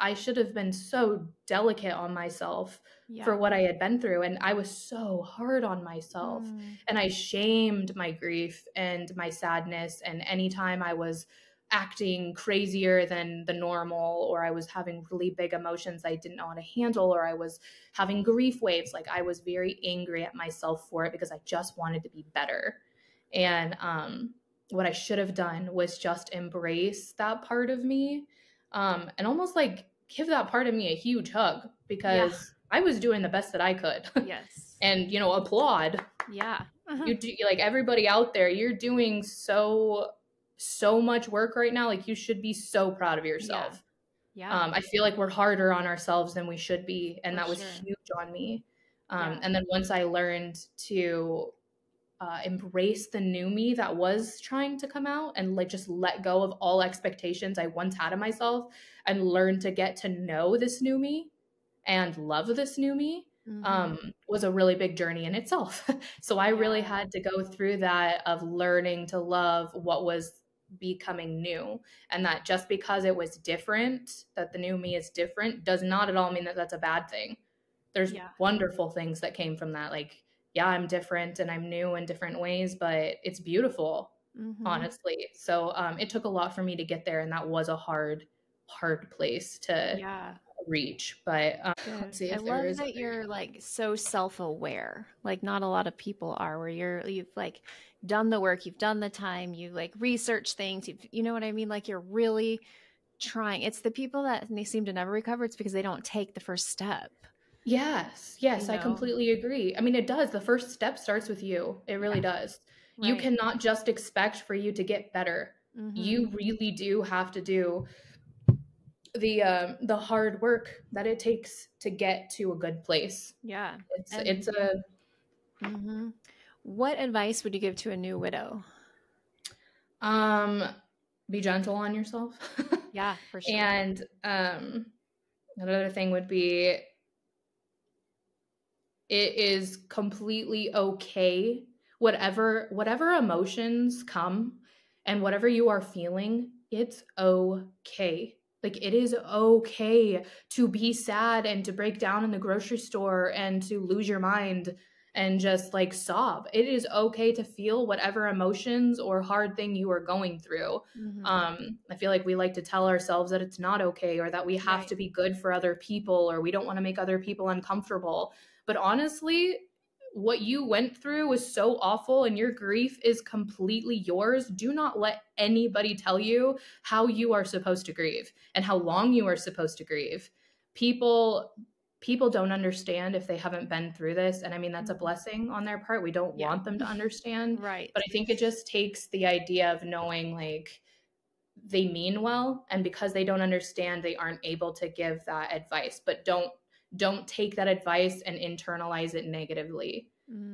I should have been so delicate on myself for what I had been through. And I was so hard on myself. And I shamed my grief and my sadness. And anytime I was acting crazier than the normal, or I was having really big emotions I didn't know how to handle, or I was having grief waves, like I was very angry at myself for it because I just wanted to be better. And what I should have done was just embrace that part of me. And almost like give that part of me a huge hug, because I was doing the best that I could. Yes. And, applaud. Yeah. You do, like everybody out there, you're doing so much work right now. Like you should be so proud of yourself. Yeah. I feel like we're harder on ourselves than we should be. And For that was sure. huge on me. And then once I learned to embrace the new me that was trying to come out, and like just let go of all expectations I once had of myself, and learn to get to know this new me and love this new me, was a really big journey in itself. So I really had to go through that of learning to love what was becoming new, and that just because it was different, that the new me is different, does not at all mean that that's a bad thing. There's wonderful things that came from that. Like, yeah, I'm different and I'm new in different ways, but it's beautiful, honestly. So it took a lot for me to get there, and that was a hard place to reach. But let's see if there is. I love that you're like so self-aware. Like not a lot of people are, where you've like done the work, you've done the time, you like research things, you know what I mean? Like you're really trying. It's the people that they seem to never recover. It's because they don't take the first step. Yes, I completely agree. I mean, it does. The first step starts with you. It really does. You cannot just expect for you to get better. You really do have to do the hard work that it takes to get to a good place. Yeah. It's a What advice would you give to a new widow? Be gentle on yourself. Yeah, for sure. And another thing would be, it is completely okay. Whatever emotions come and whatever you are feeling, it's okay. Like, it is okay to be sad and to break down in the grocery store and to lose your mind and just like sob. It is okay to feel whatever emotions or hard thing you are going through. Mm-hmm. I feel like we like to tell ourselves that it's not okay, or that we have Right. to be good for other people, or we don't want to make other people uncomfortable. But honestly, what you went through was so awful and your grief is completely yours. Do not let anybody tell you how you are supposed to grieve and how long you are supposed to grieve. People don't understand if they haven't been through this, and I mean that's a Mm-hmm. blessing on their part. We don't Yeah. want them to understand, Right. but I think it just takes the idea of knowing like they mean well, and because they don't understand, they aren't able to give that advice. But don't take that advice and internalize it negatively.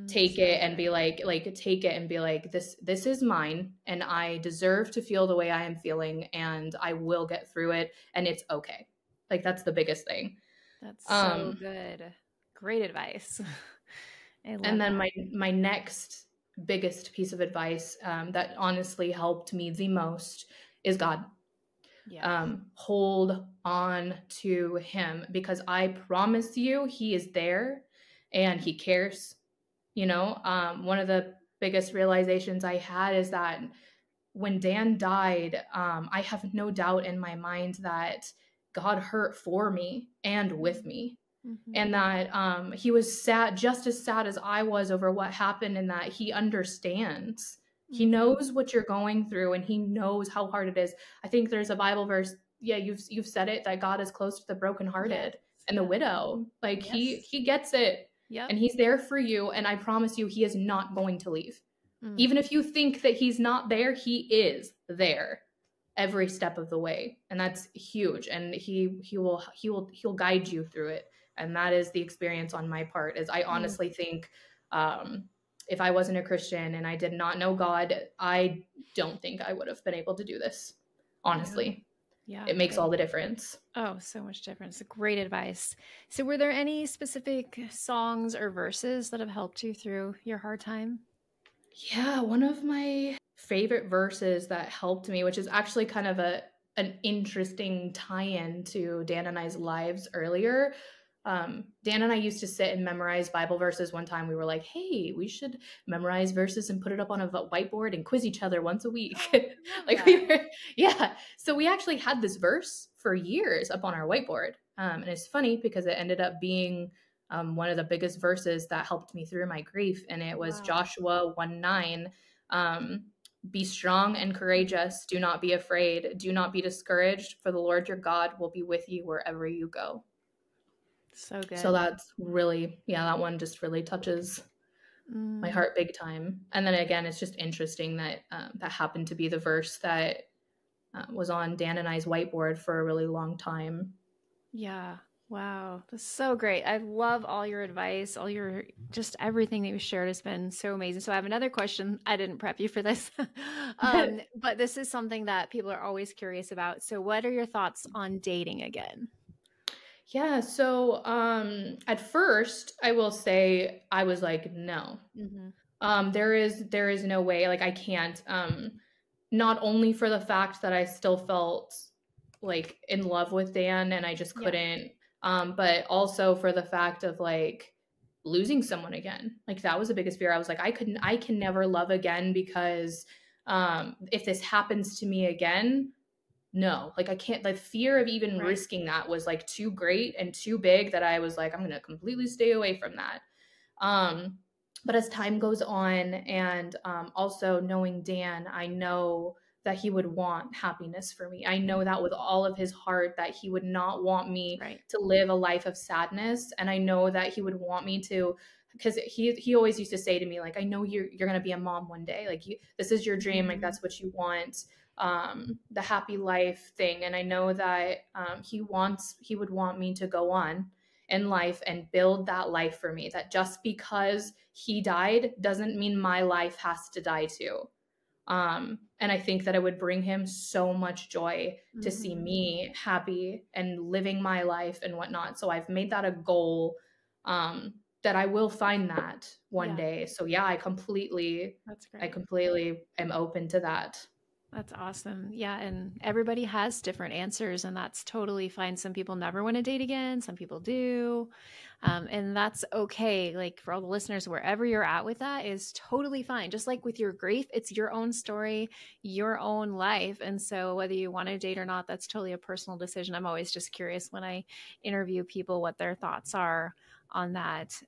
Take So it and good. be like take it and be like, this is mine and I deserve to feel the way I am feeling, and I will get through it, and it's okay. Like, that's the biggest thing. That's so um good. Great advice. I and love then that. my next biggest piece of advice, that honestly helped me the most, is God. Yeah. Hold on to him, because I promise you he is there and he cares. One of the biggest realizations I had is that when Dan died, I have no doubt in my mind that God hurt for me and with me, Mm-hmm. and that he was sad, just as sad as I was over what happened, and that he understands. He Mm-hmm. knows what you're going through, and he knows how hard it is. I think there's a Bible verse. Yeah, you've said it, that God is close to the Yes. brokenhearted and the Yes. widow. Like, Yes. he gets it, Yep. and he's there for you. And I promise you, he is not going to leave. Mm. Even if you think that he's not there, he is there every step of the way, and that's huge. And he'll guide you through it. And that is the experience on my part. Is I Mm. honestly think, if I wasn't a Christian and I did not know God, I don't think I would have been able to do this. Yeah. Honestly, Yeah. it makes all the difference. Oh, so much difference. Great advice. So, were there any specific songs or verses that have helped you through your hard time? Yeah, one of my favorite verses that helped me, which is actually kind of an interesting tie-in to Dan and I's lives earlier. Dan and I used to sit and memorize Bible verses. One time we were like, hey, we should memorize verses and put it up on a whiteboard and quiz each other once a week. Oh, I love Like, that. we were, yeah. So we actually had this verse for years up on our whiteboard. And it's funny because it ended up being one of the biggest verses that helped me through my grief. And it was Wow. Joshua 1:9. Be strong and courageous. Do not be afraid. Do not be discouraged, for the Lord your God will be with you wherever you go. So So good. that's really, yeah, that one just really touches my Mm, heart big time. And then again, it's just interesting that that happened to be the verse that was on Dan and I's whiteboard for a really long time. yeah. Wow. That's so great. I love all your advice, all your just everything that you shared has been so amazing. So I have another question. I didn't prep you for this. But this is something that people are always curious about. So what are your thoughts on dating again? Yeah, so at first I will say I was like, no. Mm-hmm. There is no way. Like, I can't. Not only for the fact that I still felt like in love with Dan and I just Yeah. couldn't, but also for the fact of like losing someone again. Like, that was the biggest fear. I was like, I can never love again, because if this happens to me again, no, like, I can't. The fear of even Right. risking that was like too great and too big, that I was like, I'm gonna completely stay away from that. um but as time goes on, and also knowing Dan, I know that he would want happiness for me. I know that with all of his heart, that he would not want me Right. to live a life of sadness. And I know that he would want me to, because he always used to say to me, like, I know you're going to be a mom one day. Like, this is your dream. Like, Mm-hmm. that's what you want, the happy life thing. And I know that he would want me to go on in life and build that life for me. That just because he died doesn't mean my life has to die too. And I think that it would bring him so much joy to see Mm-hmm. me happy and living my life and whatnot. So I've made that a goal, that I will find that one Yeah. day. So yeah, That's I great. completely am open to that. That's awesome. Yeah. And everybody has different answers, and that's totally fine. Some people never want to date again. Some people do. And that's okay. Like for all the listeners, wherever you're at with that is totally fine. Just like with your grief, it's your own story, your own life. And so whether you want to date or not, that's totally a personal decision. I'm always just curious when I interview people what their thoughts are on that.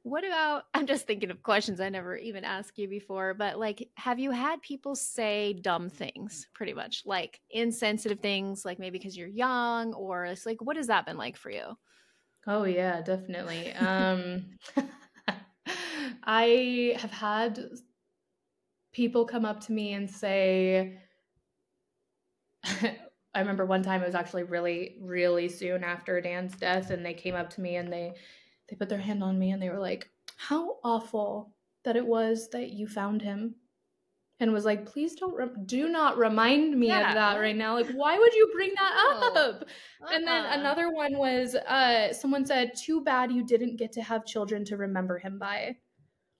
What about, I'm just thinking of questions I never even asked you before, but like, have you had people say dumb things pretty much, like insensitive things, like maybe because you're young, or it's like, what has that been like for you? Oh yeah, definitely. I have had people come up to me and say, I remember one time it was actually really, really soon after Dan's death, and they came up to me and they put their hand on me and they were like, "How awful that it was that you found him." And was like, "Please do not remind me of that right now. Like, why would you bring that up?" And then another one was, someone said, "Too bad you didn't get to have children to remember him by."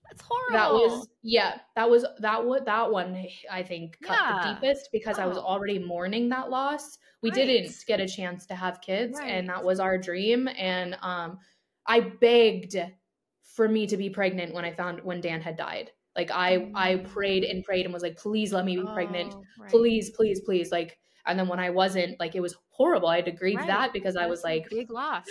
That's horrible. That was, yeah, that one I think cut the deepest, because I was already mourning that loss. We didn't get a chance to have kids, and that was our dream. And I begged for me to be pregnant when Dan had died. Like I prayed and prayed and was like, "Please let me be pregnant. Please, please, please." Like, and then when I wasn't, like, it was horrible. I had to grieve that, because I was like, big loss.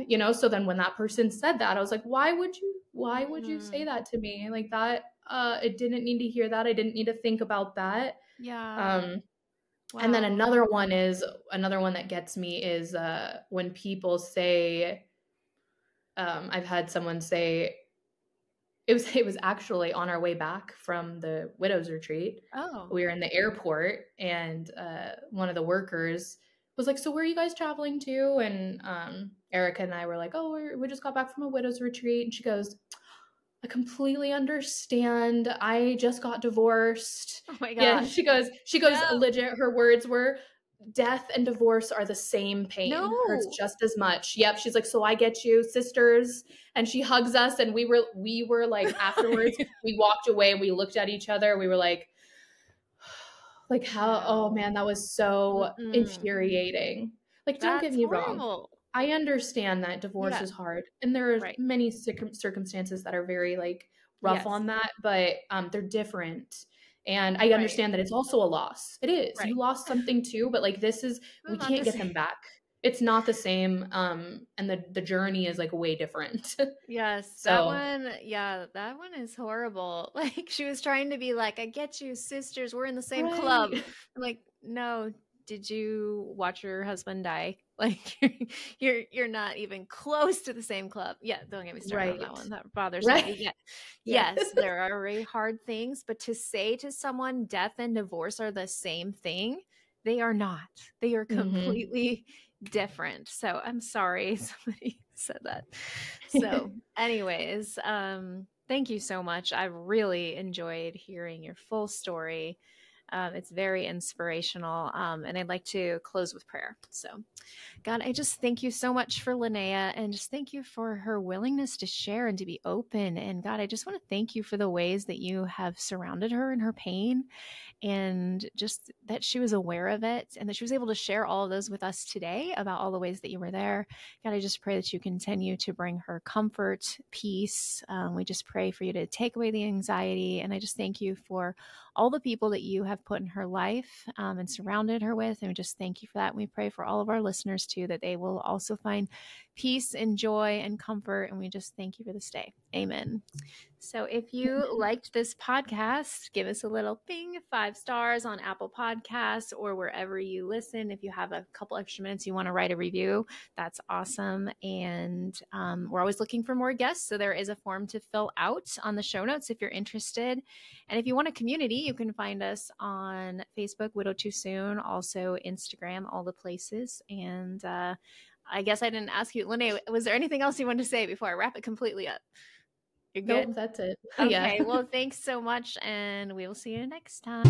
You know, so then when that person said that, I was like, why would you say that to me? Like, that, it didn't need to hear that. I didn't need to think about that. Yeah. And then another one that gets me is, when people say, I've had someone say, it was actually on our way back from the widow's retreat. We were in the airport, and one of the workers was like, "So where are you guys traveling to?" And Erica and I were like, "Oh, we just got back from a widow's retreat." And she goes, "I completely understand. I just got divorced." Oh my Yeah, gosh. she goes, legit, her words were, "Death and divorce are the same pain. Hurts just as much." Yep. She's like, "So I get you, sisters." And she hugs us, and we were like, afterwards, we walked away, we looked at each other, we were like how, oh man, that was so infuriating. Like, don't get me wrong. I understand that divorce is hard, and there are many circumstances that are very like rough on that, but they're different. And I understand that it's also a loss. It is. You lost something too, but like, we can't get them back. It's not the same. And the journey is like way different. Yes. So that one is horrible. Like, she was trying to be like, "I get you, sisters. We're in the same club." I'm like, no, did you watch your husband die? Like, you're not even close to the same club. Yeah, don't get me started on that one. That bothers me. Yeah. Yes, there are very hard things, but to say to someone death and divorce are the same thing, they are not. They are completely different. So I'm sorry somebody said that. So anyways, thank you so much. I really enjoyed hearing your full story. It's very inspirational. And I'd like to close with prayer. So, God, I just thank you so much for Lanaea, and just thank you for her willingness to share and to be open. And God, I just want to thank you for the ways that you have surrounded her in her pain, and just that she was aware of it, and that she was able to share all of those with us today about all the ways that you were there. God, I just pray that you continue to bring her comfort, peace. We just pray for you to take away the anxiety. And I just thank you for all the people that you have put in her life and surrounded her with. And we just thank you for that. And we pray for all of our listeners too, that they will also find peace and joy and comfort. And we just thank you for this day. Amen. So if you liked this podcast, give us a little ping, 5 stars on Apple Podcasts or wherever you listen. If you have a couple extra minutes, you want to write a review, that's awesome. And we're always looking for more guests. So there is a form to fill out on the show notes if you're interested. And if you want a community, you can find us on Facebook, Widow Too Soon, also Instagram, all the places. And I guess I didn't ask you, Lanaea, was there anything else you wanted to say before I wrap it completely up? You're good? Nope, that's it. Okay, yeah. Well, thanks so much, and we will see you next time.